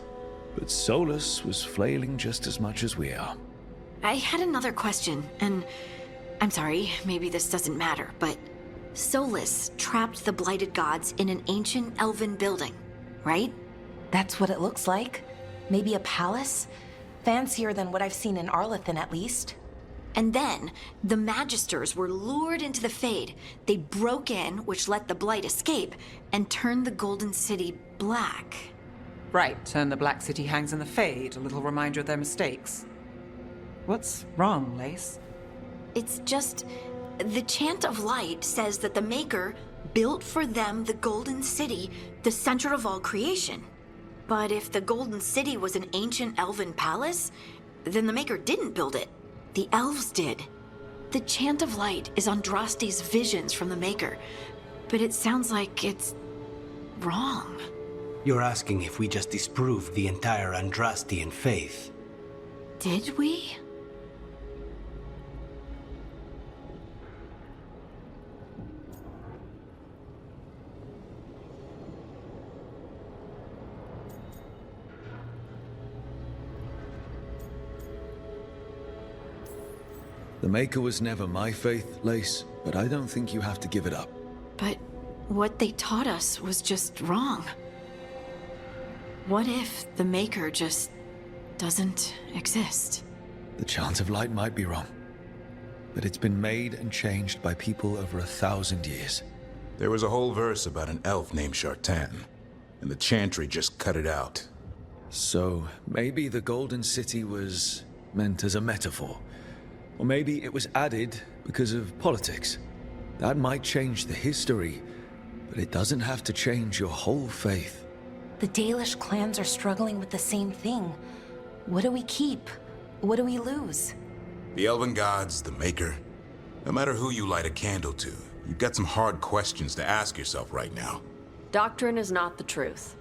but Solas was flailing just as much as we are. I had another question, and I'm sorry, maybe this doesn't matter, but Solas trapped the blighted gods in an ancient elven building, right? That's what it looks like. Maybe a palace? Fancier than what I've seen in Arlethan, at least. And then, the Magisters were lured into the Fade. They broke in, which let the Blight escape, and turned the Golden City black. Right, and the Black City hangs in the Fade, a little reminder of their mistakes. What's wrong, Lace? It's just... the Chant of Light says that the Maker built for them the Golden City, the center of all creation. But if the Golden City was an ancient elven palace, then the Maker didn't build it. The elves did. The Chant of Light is Andraste's visions from the Maker, but it sounds like it's wrong. You're asking if we just disproved the entire Andrastian faith. Did we? The Maker was never my faith, Lace, but I don't think you have to give it up. But what they taught us was just wrong. What if the Maker just doesn't exist? The Chant of Light might be wrong, but it's been made and changed by people over 1,000 years. There was a whole verse about an elf named Shartan, and the Chantry just cut it out. So maybe the Golden City was meant as a metaphor. Or maybe it was added because of politics. That might change the history, but it doesn't have to change your whole faith. The Dalish clans are struggling with the same thing. What do we keep? What do we lose? The Elven Gods, the Maker. No matter who you light a candle to, you've got some hard questions to ask yourself right now. Doctrine is not the truth.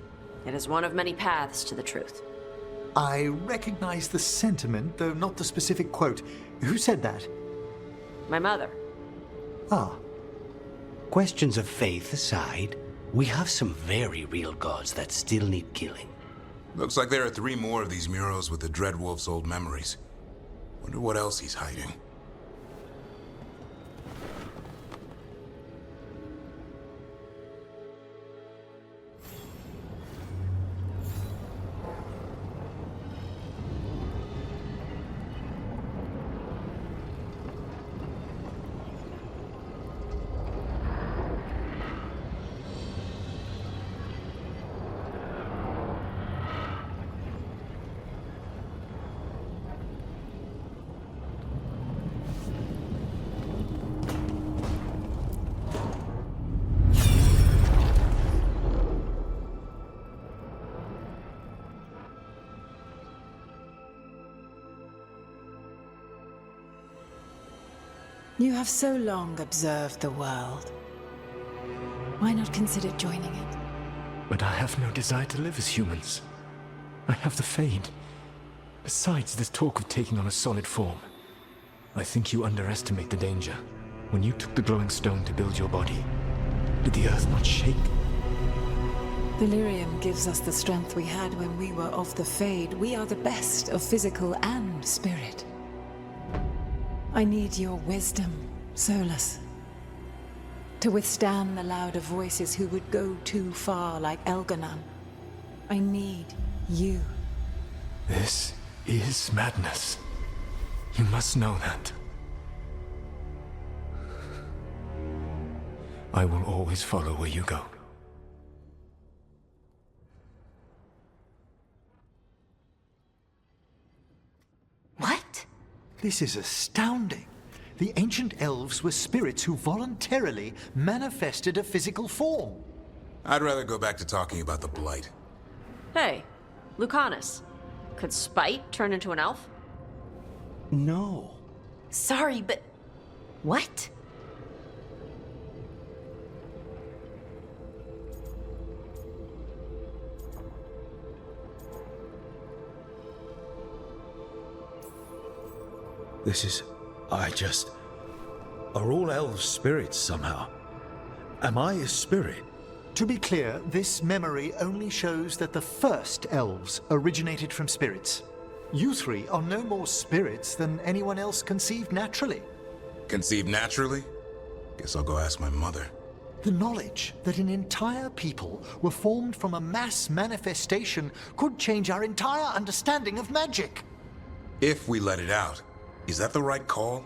It is one of many paths to the truth. I recognize the sentiment, though not the specific quote. Who said that? My mother. Ah. Questions of faith aside, we have some very real gods that still need killing. Looks like there are 3 more of these murals with the Dreadwolf's old memories. Wonder what else he's hiding. You have so long observed the world. Why not consider joining it? But I have no desire to live as humans. I have the Fade. Besides, this talk of taking on a solid form. I think you underestimate the danger. When you took the glowing stone to build your body, did the earth not shake? Delirium gives us the strength we had when we were of the Fade. We are the best of physical and spirit. I need your wisdom, Solas. To withstand the louder voices who would go too far like Elganon. I need you. This is madness. You must know that. I will always follow where you go. What? This is astounding. The ancient elves were spirits who voluntarily manifested a physical form. I'd rather go back to talking about the Blight. Hey, Lucanus. Could Spite turn into an elf? No. Sorry, but... what? This is... Are all elves spirits somehow? Am I a spirit? To be clear, this memory only shows that the first elves originated from spirits. You three are no more spirits than anyone else conceived naturally. Conceived naturally? Guess I'll go ask my mother. The knowledge that an entire people were formed from a mass manifestation could change our entire understanding of magic. If we let it out, is that the right call?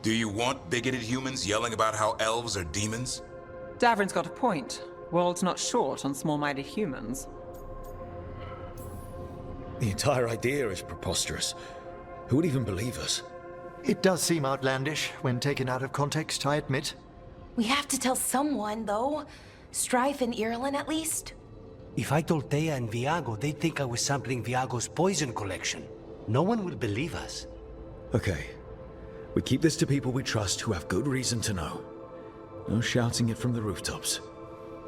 Do you want bigoted humans yelling about how elves are demons? Davrin's got a point. World's not short on small-minded humans. The entire idea is preposterous. Who would even believe us? It does seem outlandish when taken out of context, I admit. We have to tell someone, though. Strife and Irulan, at least. If I told Thea and Viago, they'd think I was sampling Viago's poison collection. No one will believe us. Okay. We keep this to people we trust who have good reason to know. No shouting it from the rooftops.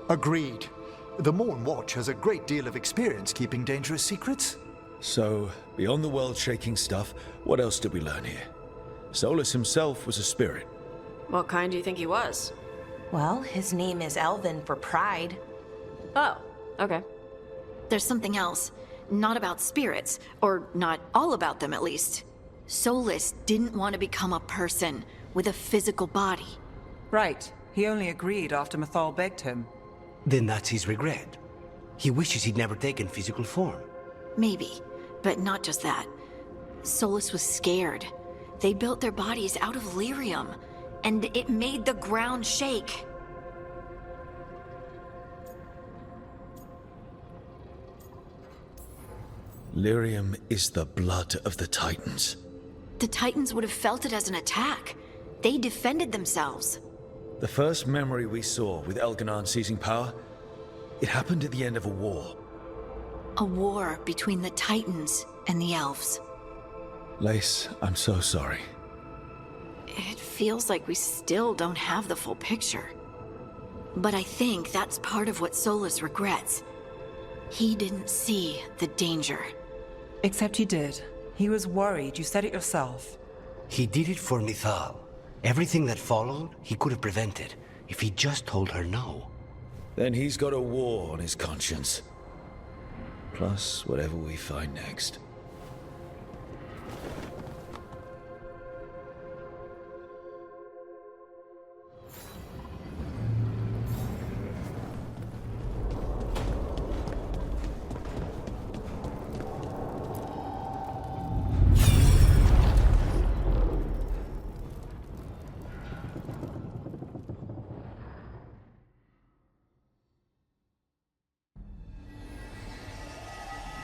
Agreed. The Morn Watch has a great deal of experience keeping dangerous secrets. So, beyond the world-shaking stuff, what else did we learn here? Solas himself was a spirit. What kind do you think he was? Well, his name is Elven for pride. Oh, okay. There's something else. Not about spirits, or not all about them at least. Solas didn't want to become a person with a physical body. Right. He only agreed after Mythal begged him. Then that's his regret. He wishes he'd never taken physical form. Maybe, but not just that. Solas was scared. They built their bodies out of lyrium, and it made the ground shake. Lyrium is the blood of the Titans. The Titans would have felt it as an attack. They defended themselves. The first memory we saw with Elganon seizing power, it happened at the end of a war. A war between the Titans and the elves. Lace, I'm so sorry. It feels like we still don't have the full picture. But I think that's part of what Solas regrets. He didn't see the danger. Except he did. He was worried, you said it yourself. He did it for Mythal. Everything that followed, he could have prevented, if he just told her no. Then he's got a war on his conscience. Plus, whatever we find next.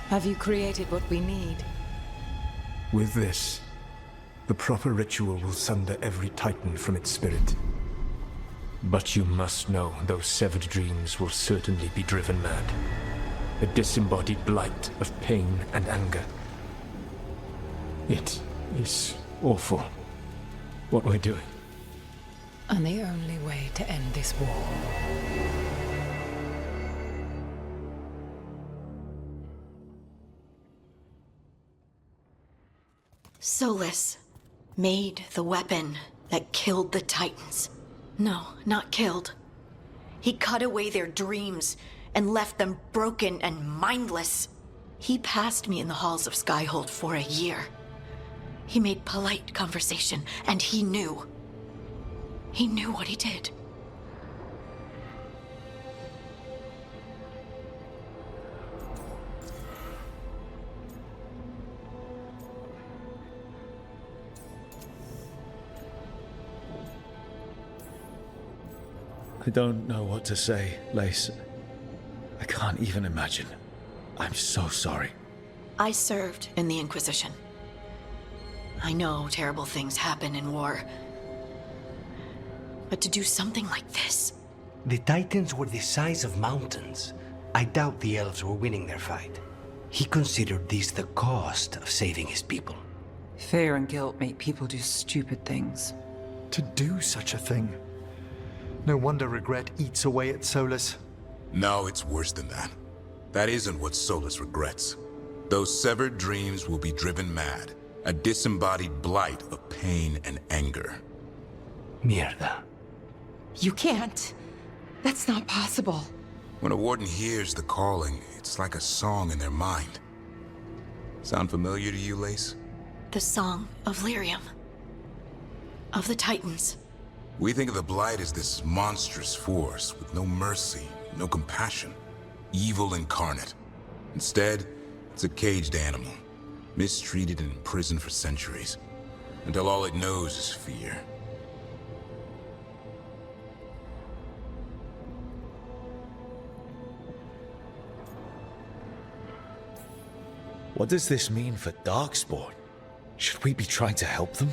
Have you created what we need? With this, the proper ritual will sunder every Titan from its spirit. But you must know those severed dreams will certainly be driven mad. A disembodied blight of pain and anger. It is awful what we're doing. And the only way to end this war. Solas made the weapon that killed the Titans. No, not killed. He cut away their dreams and left them broken and mindless. He passed me in the halls of Skyhold for a year. He made polite conversation, and he knew. He knew what he did. I don't know what to say, Lace. I can't even imagine. I'm so sorry. I served in the Inquisition. I know terrible things happen in war. But to do something like this... The Titans were the size of mountains. I doubt the elves were winning their fight. He considered this the cost of saving his people. Fear and guilt make people do stupid things. To do such a thing. No wonder regret eats away at Solas. No, it's worse than that. That isn't what Solas regrets. Those severed dreams will be driven mad. A disembodied blight of pain and anger. Mierda. You can't. That's not possible. When a warden hears the calling, it's like a song in their mind. Sound familiar to you, Lace? The Song of Lyrium. Of the Titans. We think of the Blight as this monstrous force with no mercy, no compassion. Evil incarnate. Instead, it's a caged animal. Mistreated and imprisoned for centuries. Until all it knows is fear. What does this mean for Darkspawn? Should we be trying to help them?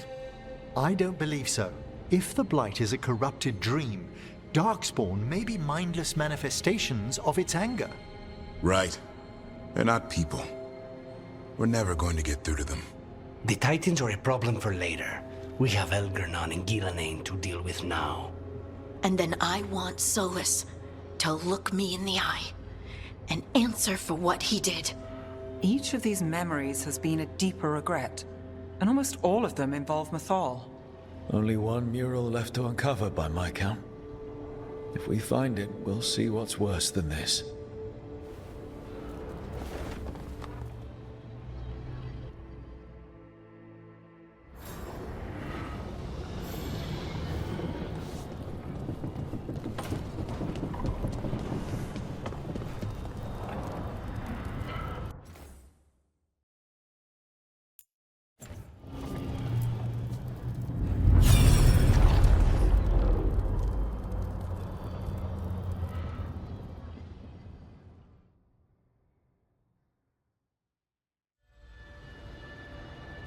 I don't believe so. If the Blight is a corrupted dream, Darkspawn may be mindless manifestations of its anger. Right. They're not people. We're never going to get through to them. The Titans are a problem for later. We have Elgernon and Ghilanane to deal with now. And then I want Solas to look me in the eye and answer for what he did. Each of these memories has been a deeper regret, and almost all of them involve Mythal. Only one mural left to uncover by my count. If we find it, we'll see what's worse than this.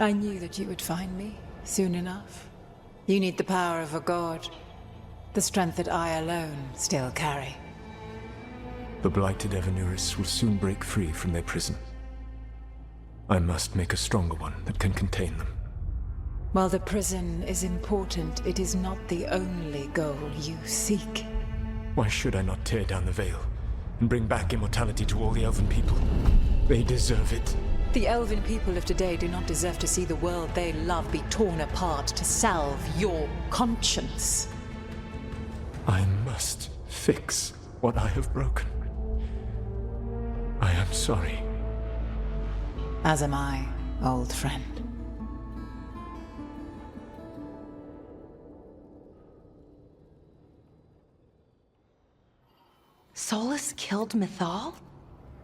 I knew that you would find me soon enough. You need the power of a god, the strength that I alone still carry. The blighted Evanuris will soon break free from their prison. I must make a stronger one that can contain them. While the prison is important, it is not the only goal you seek. Why should I not tear down the veil and bring back immortality to all the Elven people? They deserve it. The Elven people of today do not deserve to see the world they love be torn apart to salve your conscience. I must fix what I have broken. I am sorry. As am I, old friend. Solas killed Mythal?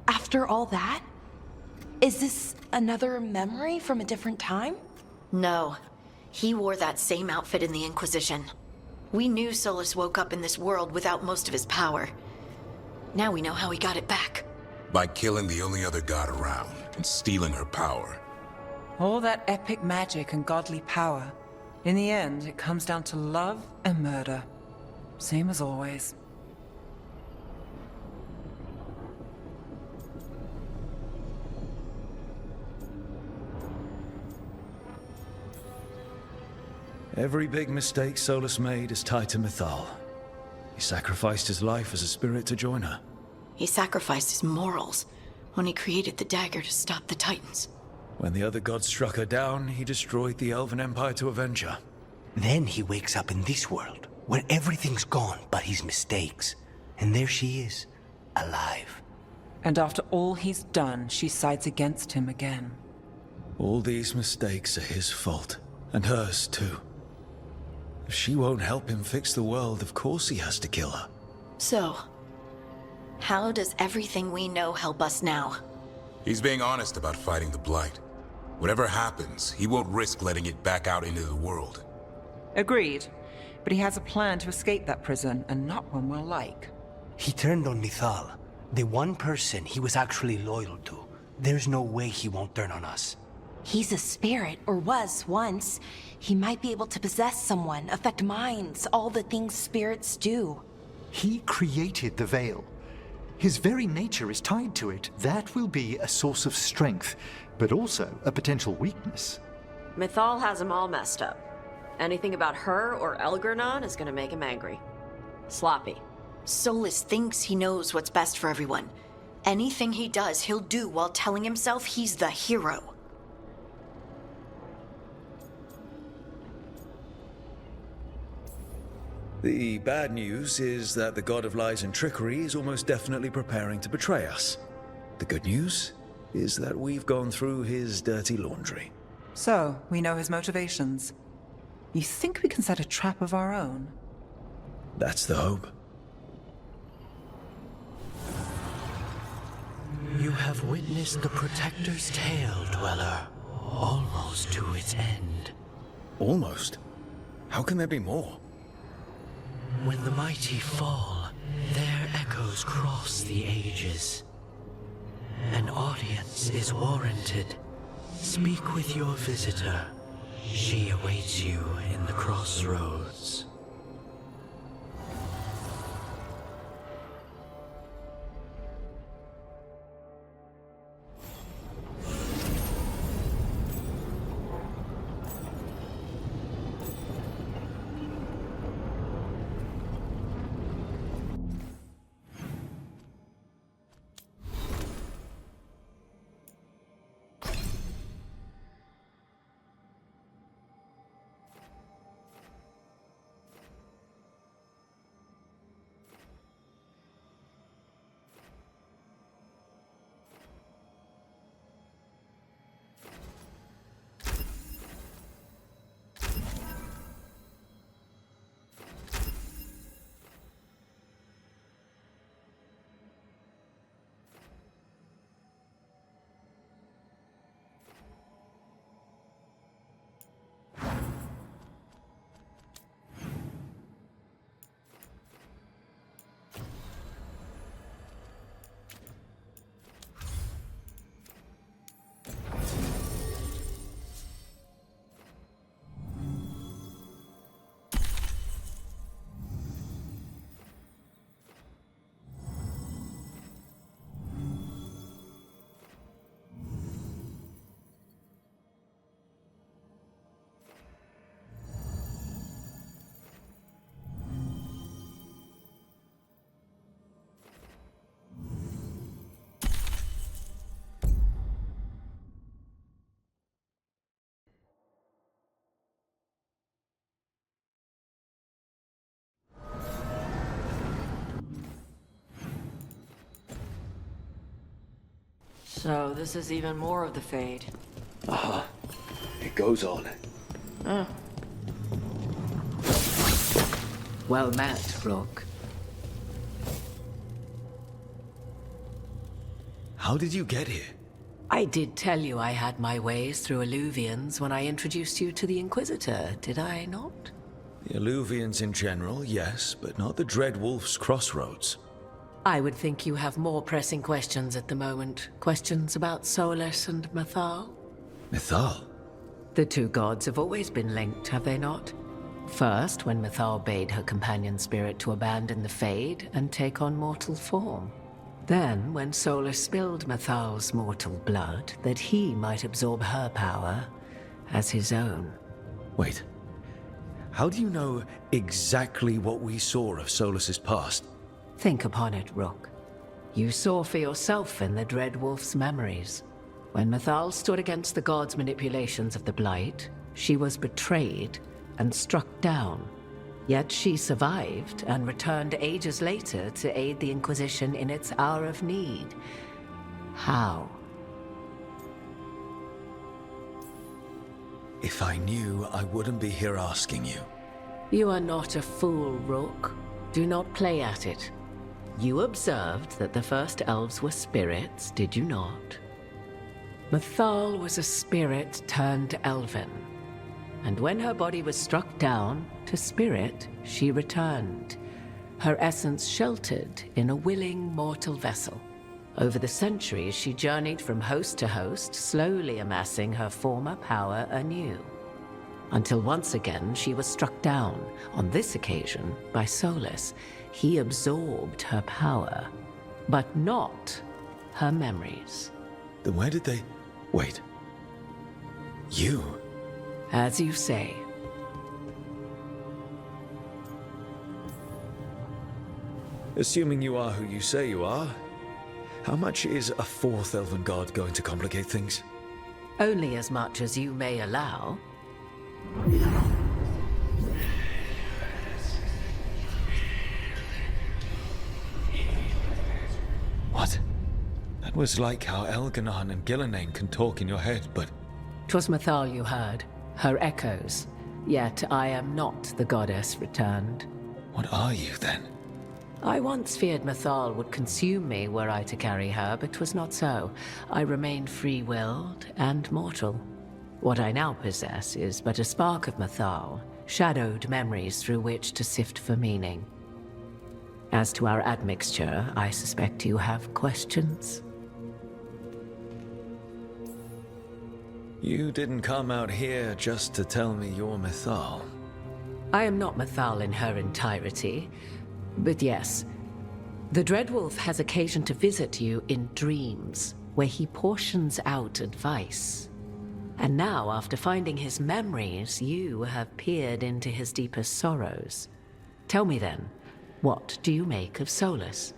After all that? Is this another memory from a different time? No. He wore that same outfit in the Inquisition. We knew Solas woke up in this world without most of his power. Now we know how he got it back. By killing the only other god around and stealing her power. All that epic magic and godly power. In the end, it comes down to love and murder. Same as always. Every big mistake Solas made is tied to Mythal. He sacrificed his life as a spirit to join her. He sacrificed his morals when he created the dagger to stop the Titans. When the other gods struck her down, he destroyed the Elven Empire to avenge her. Then he wakes up in this world, where everything's gone but his mistakes. And there she is, alive. And after all he's done, she sides against him again. All these mistakes are his fault, and hers too. If she won't help him fix the world, of course he has to kill her. So, how does everything we know help us now? He's being honest about fighting the Blight. Whatever happens, he won't risk letting it back out into the world. Agreed. but he has a plan to escape that prison, and not one we'll like. He turned on Mithal, the one person he was actually loyal to. There's no way he won't turn on us. He's a spirit, or was once. He might be able to possess someone, affect minds, all the things spirits do. He created the Veil. His very nature is tied to it. That will be a source of strength, but also a potential weakness. Mithal has him all messed up. Anything about her or Elgernon is gonna make him angry. Sloppy. Solas thinks he knows what's best for everyone. Anything he does, he'll do while telling himself he's the hero. The bad news is that the god of lies and trickery is almost definitely preparing to betray us. The good news is that we've gone through his dirty laundry. So, we know his motivations. You think we can set a trap of our own? That's the hope. You have witnessed the Protector's tale, Dweller, almost to its end. Almost? How can there be more? When the mighty fall, their echoes cross the ages. An audience is warranted. Speak with your visitor. She awaits you in the crossroads. So this is even more of the Fade. Uh-huh. It goes on. Well met, Rook. How did you get here? I did tell you I had my ways through Illuvians when I introduced you to the Inquisitor, did I not? The Illuvians in general, yes, but not the Dread Wolf's crossroads. I would think you have more pressing questions at the moment. Questions about Solas and Mithal? Mithal? The two gods have always been linked, have they not? First, when Mithal bade her companion spirit to abandon the Fade and take on mortal form. Then, when Solas spilled Mithal's mortal blood, that he might absorb her power as his own. Wait. How do you know exactly what we saw of Solas's past? Think upon it, Rook. You saw for yourself in the Dread Wolf's memories. When Mithal stood against the gods' manipulations of the Blight, she was betrayed and struck down. Yet she survived and returned ages later to aid the Inquisition in its hour of need. How? If I knew, I wouldn't be here asking you. You are not a fool, Rook. Do not play at it. You observed that the first elves were spirits, did you not? Mithal was a spirit turned elven. and when her body was struck down, to spirit she returned, her essence sheltered in a willing mortal vessel. Over the centuries, she journeyed from host to host, slowly amassing her former power anew. Until once again she was struck down, on this occasion by Solas. He absorbed her power, but not her memories. Then where did they... Wait. You? As you say. Assuming you are who you say you are, how much is a fourth elven god going to complicate things? Only as much as you may allow. What? That was like how Elganon and Gillenane can talk in your head, but... 'Twas Mythal you heard, her echoes. Yet I am not the goddess returned. What are you, then? I once feared Mythal would consume me were I to carry her, but 'twas not so. I remained free-willed and mortal. What I now possess is but a spark of Mythal, shadowed memories through which to sift for meaning. As to our admixture, I suspect you have questions. You didn't come out here just to tell me you're Mythal. I am not Mythal in her entirety, but yes, the Dreadwolf has occasion to visit you in dreams, where he portions out advice. And now, after finding his memories, you have peered into his deepest sorrows. Tell me then, what do you make of Solas?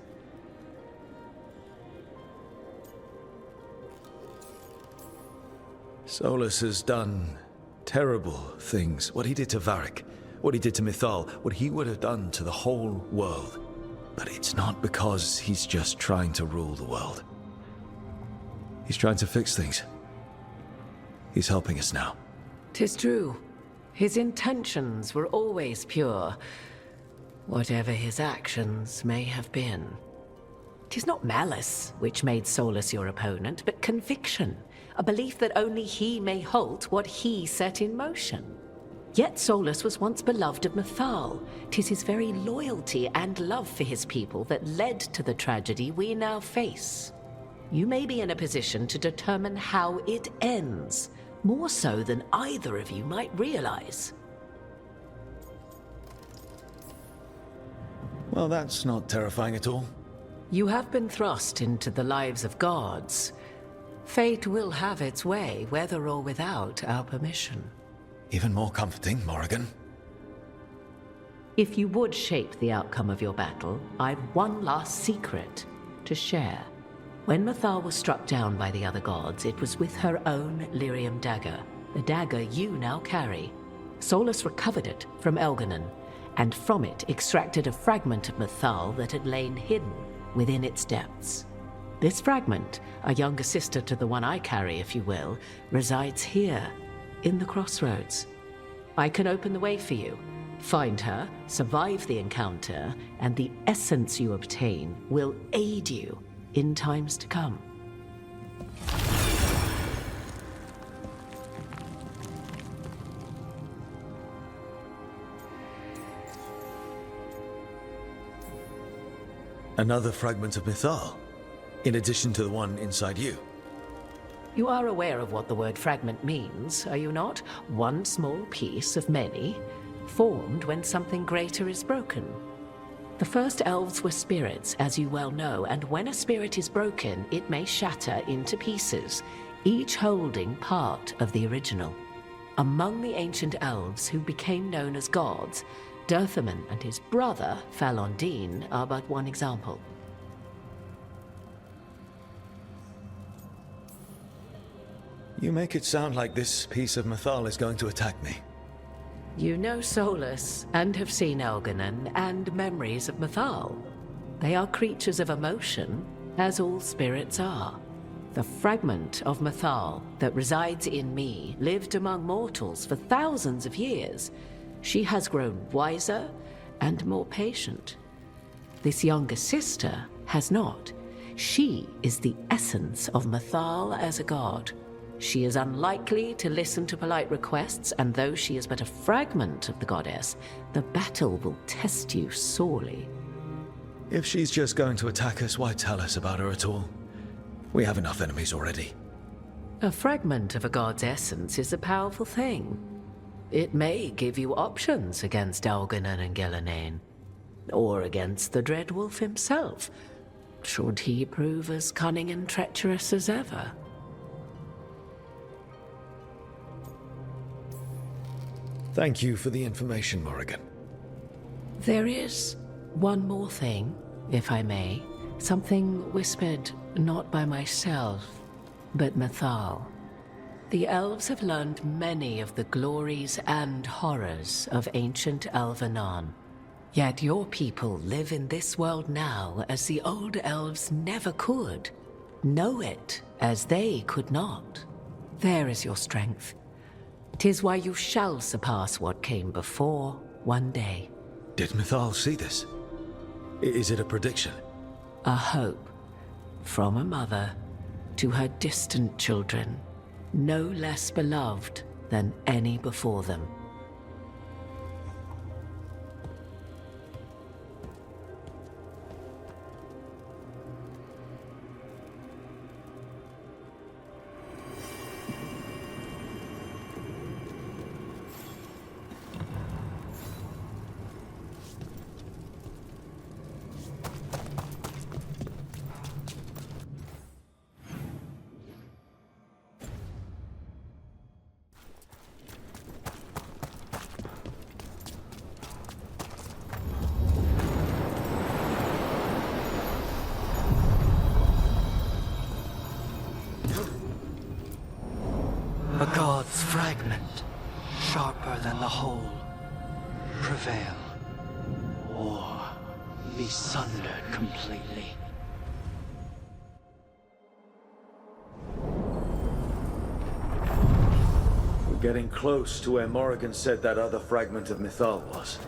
Solas has done terrible things. What he did to Varric, what he did to Mythal, what he would have done to the whole world. But it's not because he's just trying to rule the world. He's trying to fix things. He's helping us now. 'Tis true. His intentions were always pure, whatever his actions may have been. 'Tis not malice which made Solas your opponent, but conviction, a belief that only he may halt what he set in motion. Yet Solas was once beloved of Mythal. 'Tis his very loyalty and love for his people that led to the tragedy we now face. You may be in a position to determine how it ends, more so than either of you might realize. Well, that's not terrifying at all. You have been thrust into the lives of gods. Fate will have its way, whether or without our permission. Even more comforting, Morrigan. If you would shape the outcome of your battle, I've one last secret to share. When Mythal was struck down by the other gods, it was with her own lyrium dagger, the dagger you now carry. Solas recovered it from Elganon, and from it extracted a fragment of Mythal that had lain hidden within its depths. This fragment, a younger sister to the one I carry, if you will, resides here, in the crossroads. I can open the way for you. Find her, survive the encounter, and the essence you obtain will aid you in times to come. Another fragment of Mythal, in addition to the one inside you. You are aware of what the word fragment means, are you not? One small piece of many, formed when something greater is broken. The first elves were spirits, as you well know, and when a spirit is broken, it may shatter into pieces, each holding part of the original. Among the ancient elves who became known as gods, Dirthaman and his brother, Falondine, are but one example. You make it sound like this piece of Mythal is going to attack me. You know Solas, and have seen Elganon, and memories of Mythal. They are creatures of emotion, as all spirits are. The fragment of Mythal that resides in me lived among mortals for thousands of years. She has grown wiser and more patient. This younger sister has not. She is the essence of Mythal as a god. She is unlikely to listen to polite requests, and though she is but a fragment of the goddess, the battle will test you sorely. If she's just going to attack us, why tell us about her at all? We have enough enemies already. A fragment of a god's essence is a powerful thing. It may give you options against Elganon and Gillenane, or against the Dread Wolf himself, should he prove as cunning and treacherous as ever. Thank you for the information, Morrigan. There is one more thing, if I may. Something whispered not by myself, but Mythal. The elves have learned many of the glories and horrors of ancient Elvenon. Yet your people live in this world now as the old elves never could. Know it as they could not. There is your strength. 'Tis why you shall surpass what came before one day. Did Mythal see this? Is it a prediction? A hope from a mother to her distant children, no less beloved than any before them. A god's fragment, sharper than the whole. Prevail, or be sundered completely. We're getting close to where Morrigan said that other fragment of Mythal was.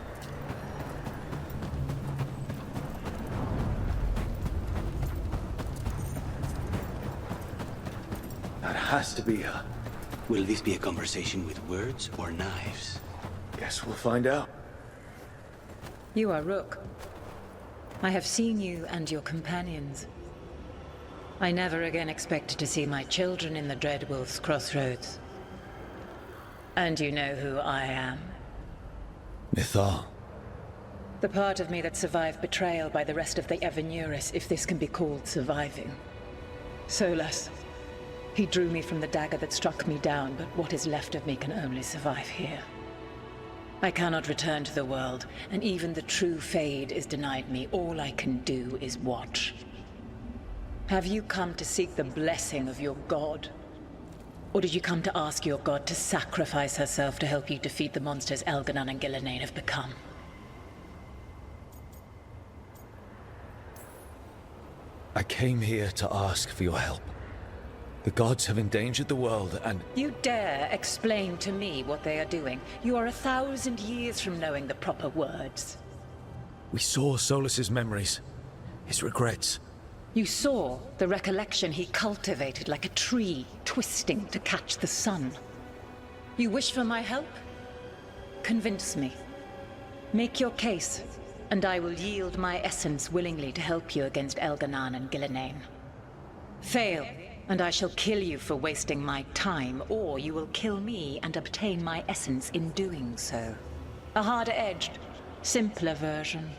That has to be her. Will this be a conversation with words or knives? Guess we'll find out. You are Rook. I have seen you and your companions. I never again expected to see my children in the Dreadwolf's crossroads. And you know who I am. Mythal. The part of me that survived betrayal by the rest of the Evanuris, if this can be called surviving. Solas. He drew me from the dagger that struck me down, but what is left of me can only survive here. I cannot return to the world, and even the true Fade is denied me. All I can do is watch. Have you come to seek the blessing of your god? Or did you come to ask your god to sacrifice herself to help you defeat the monsters Elganon and Gillenane have become? I came here to ask for your help. The gods have endangered the world, and... You dare explain to me what they are doing? You are 1,000 years from knowing the proper words. We saw Solas's memories, his regrets. You saw the recollection he cultivated like a tree, twisting to catch the sun. You wish for my help? Convince me. Make your case, and I will yield my essence willingly to help you against Elganon and Gillenane. Fail, and I shall kill you for wasting my time, or you will kill me and obtain my essence in doing so. A harder-edged, simpler version.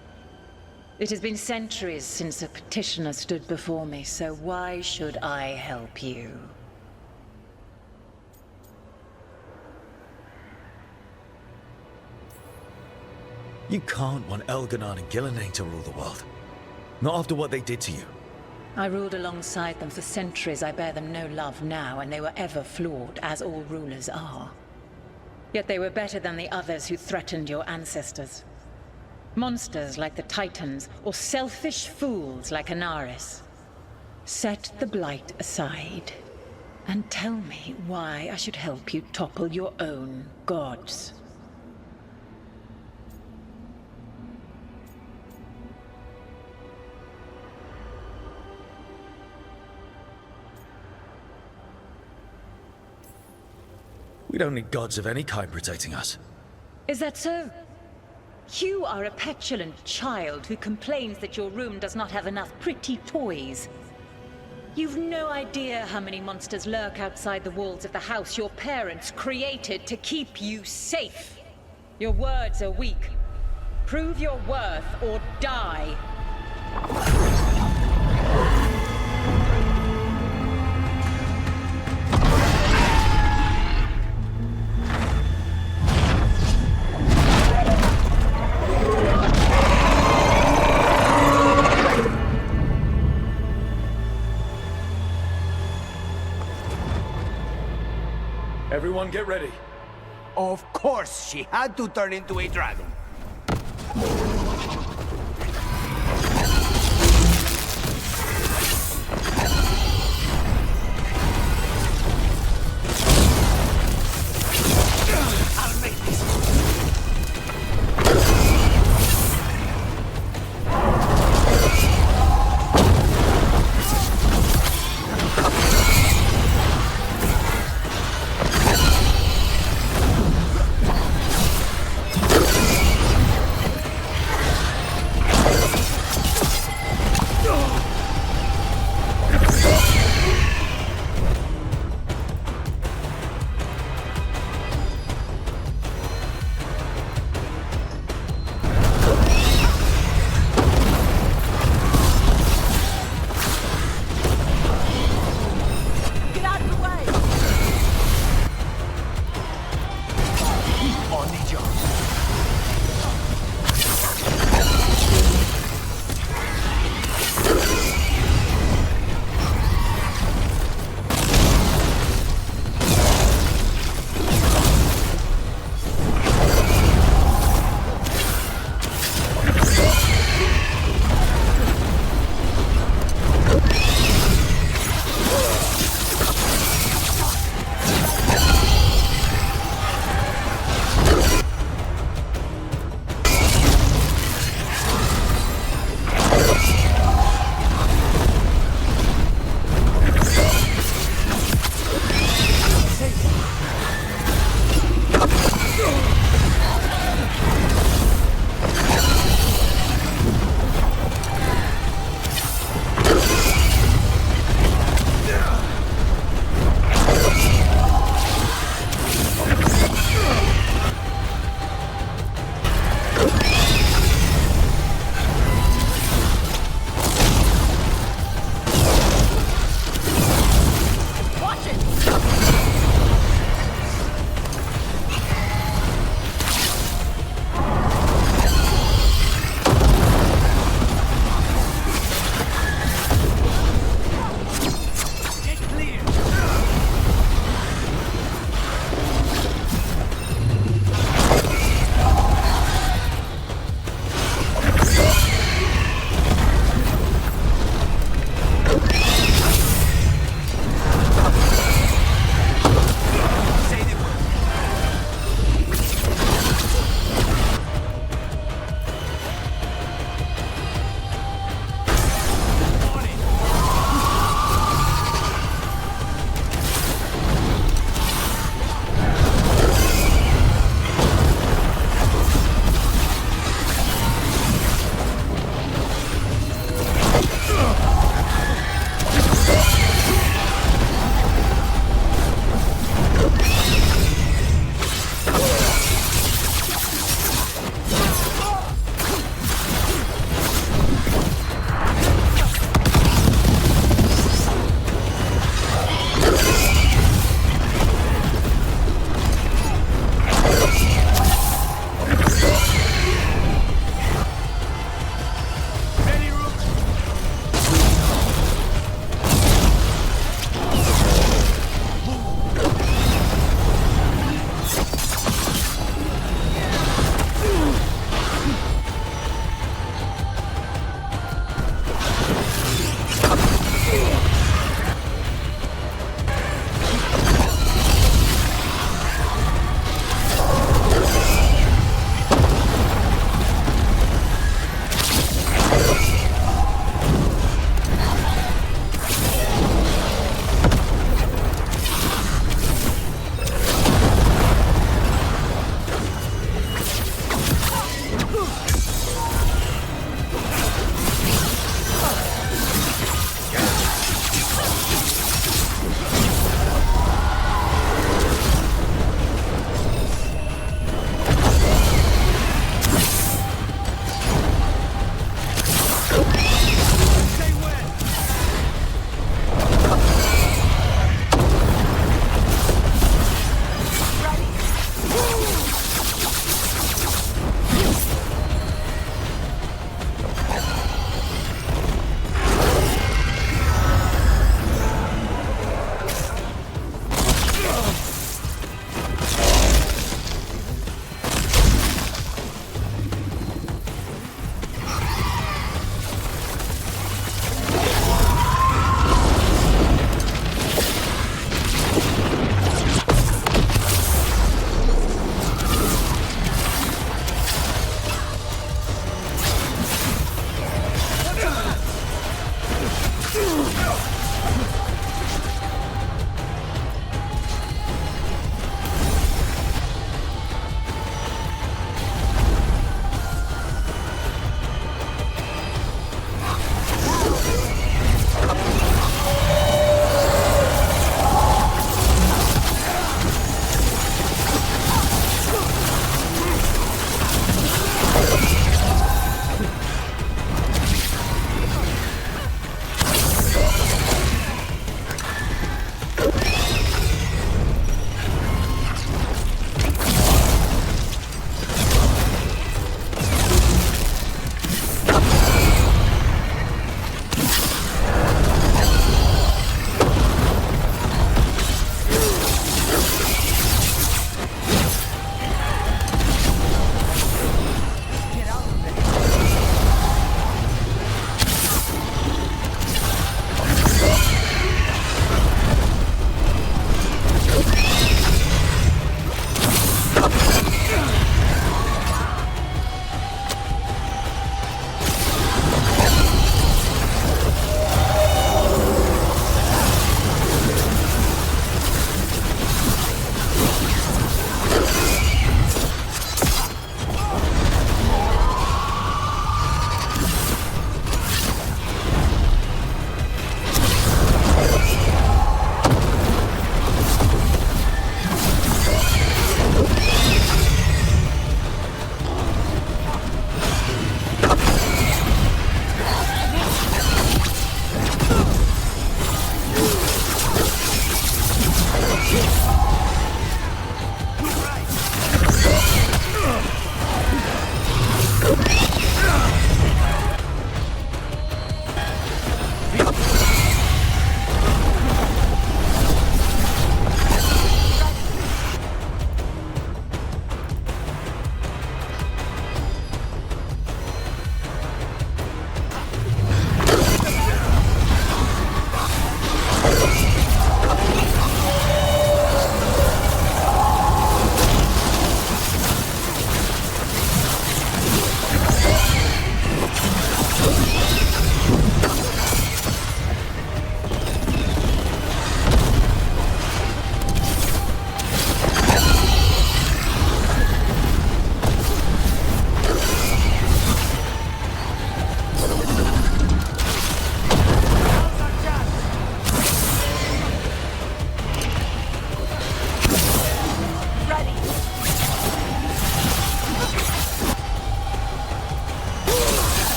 It has been centuries since a petitioner stood before me, so why should I help you? You can't want Elganon and Gillenane to rule the world. Not after what they did to you. I ruled alongside them for centuries. I bear them no love now, and they were ever flawed, as all rulers are. Yet they were better than the others who threatened your ancestors. Monsters like the Titans, or selfish fools like Anaris. Set the Blight aside, and tell me why I should help you topple your own gods. We don't need gods of any kind protecting us. Is that so? You are a petulant child who complains that your room does not have enough pretty toys. You've no idea how many monsters lurk outside the walls of the house your parents created to keep you safe. Your words are weak. Prove your worth or die. Everyone get ready. Of course, she had to turn into a dragon. I'll make this.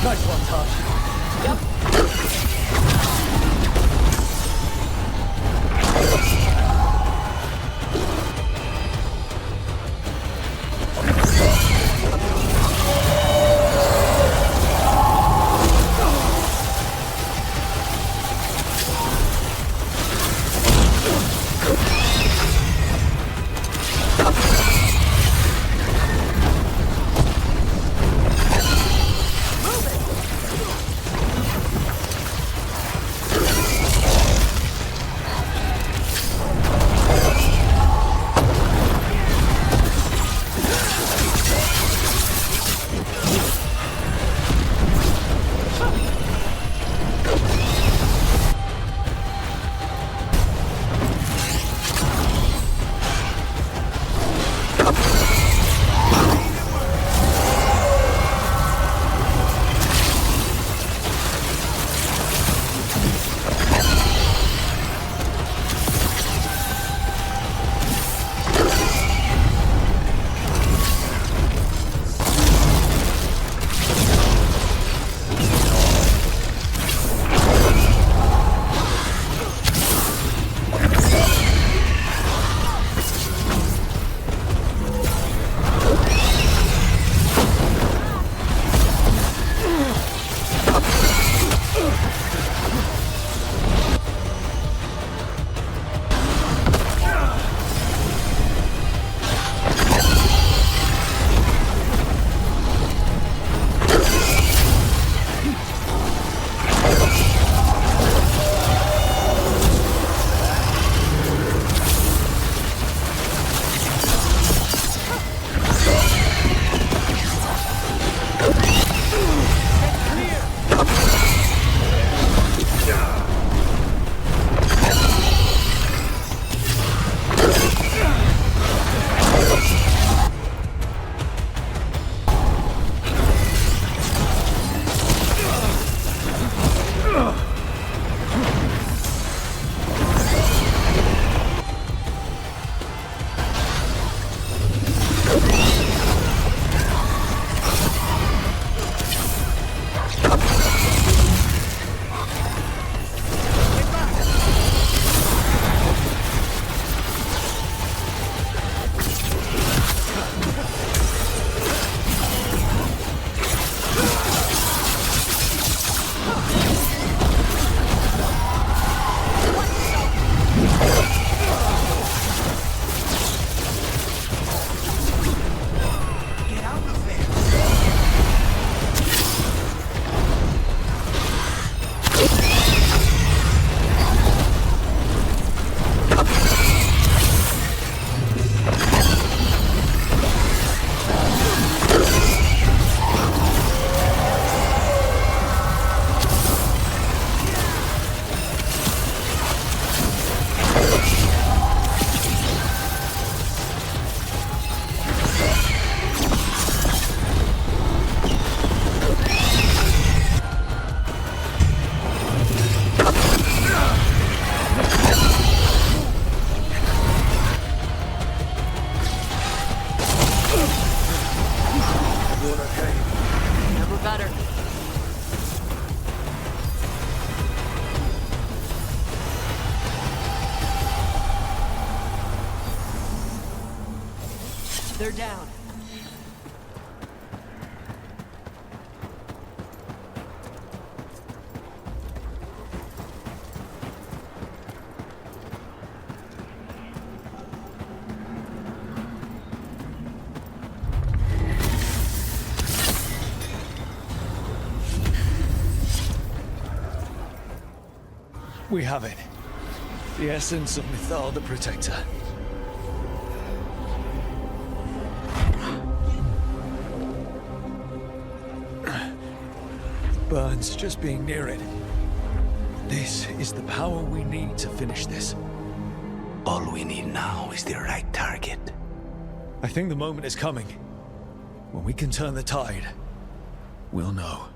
Nice one, Tosh. Yep. They're down. We have it. The essence of Mythal the Protector. Burns just being near it. This is the power we need to finish this. All we need now is the right target. I think the moment is coming. When we can turn the tide, we'll know.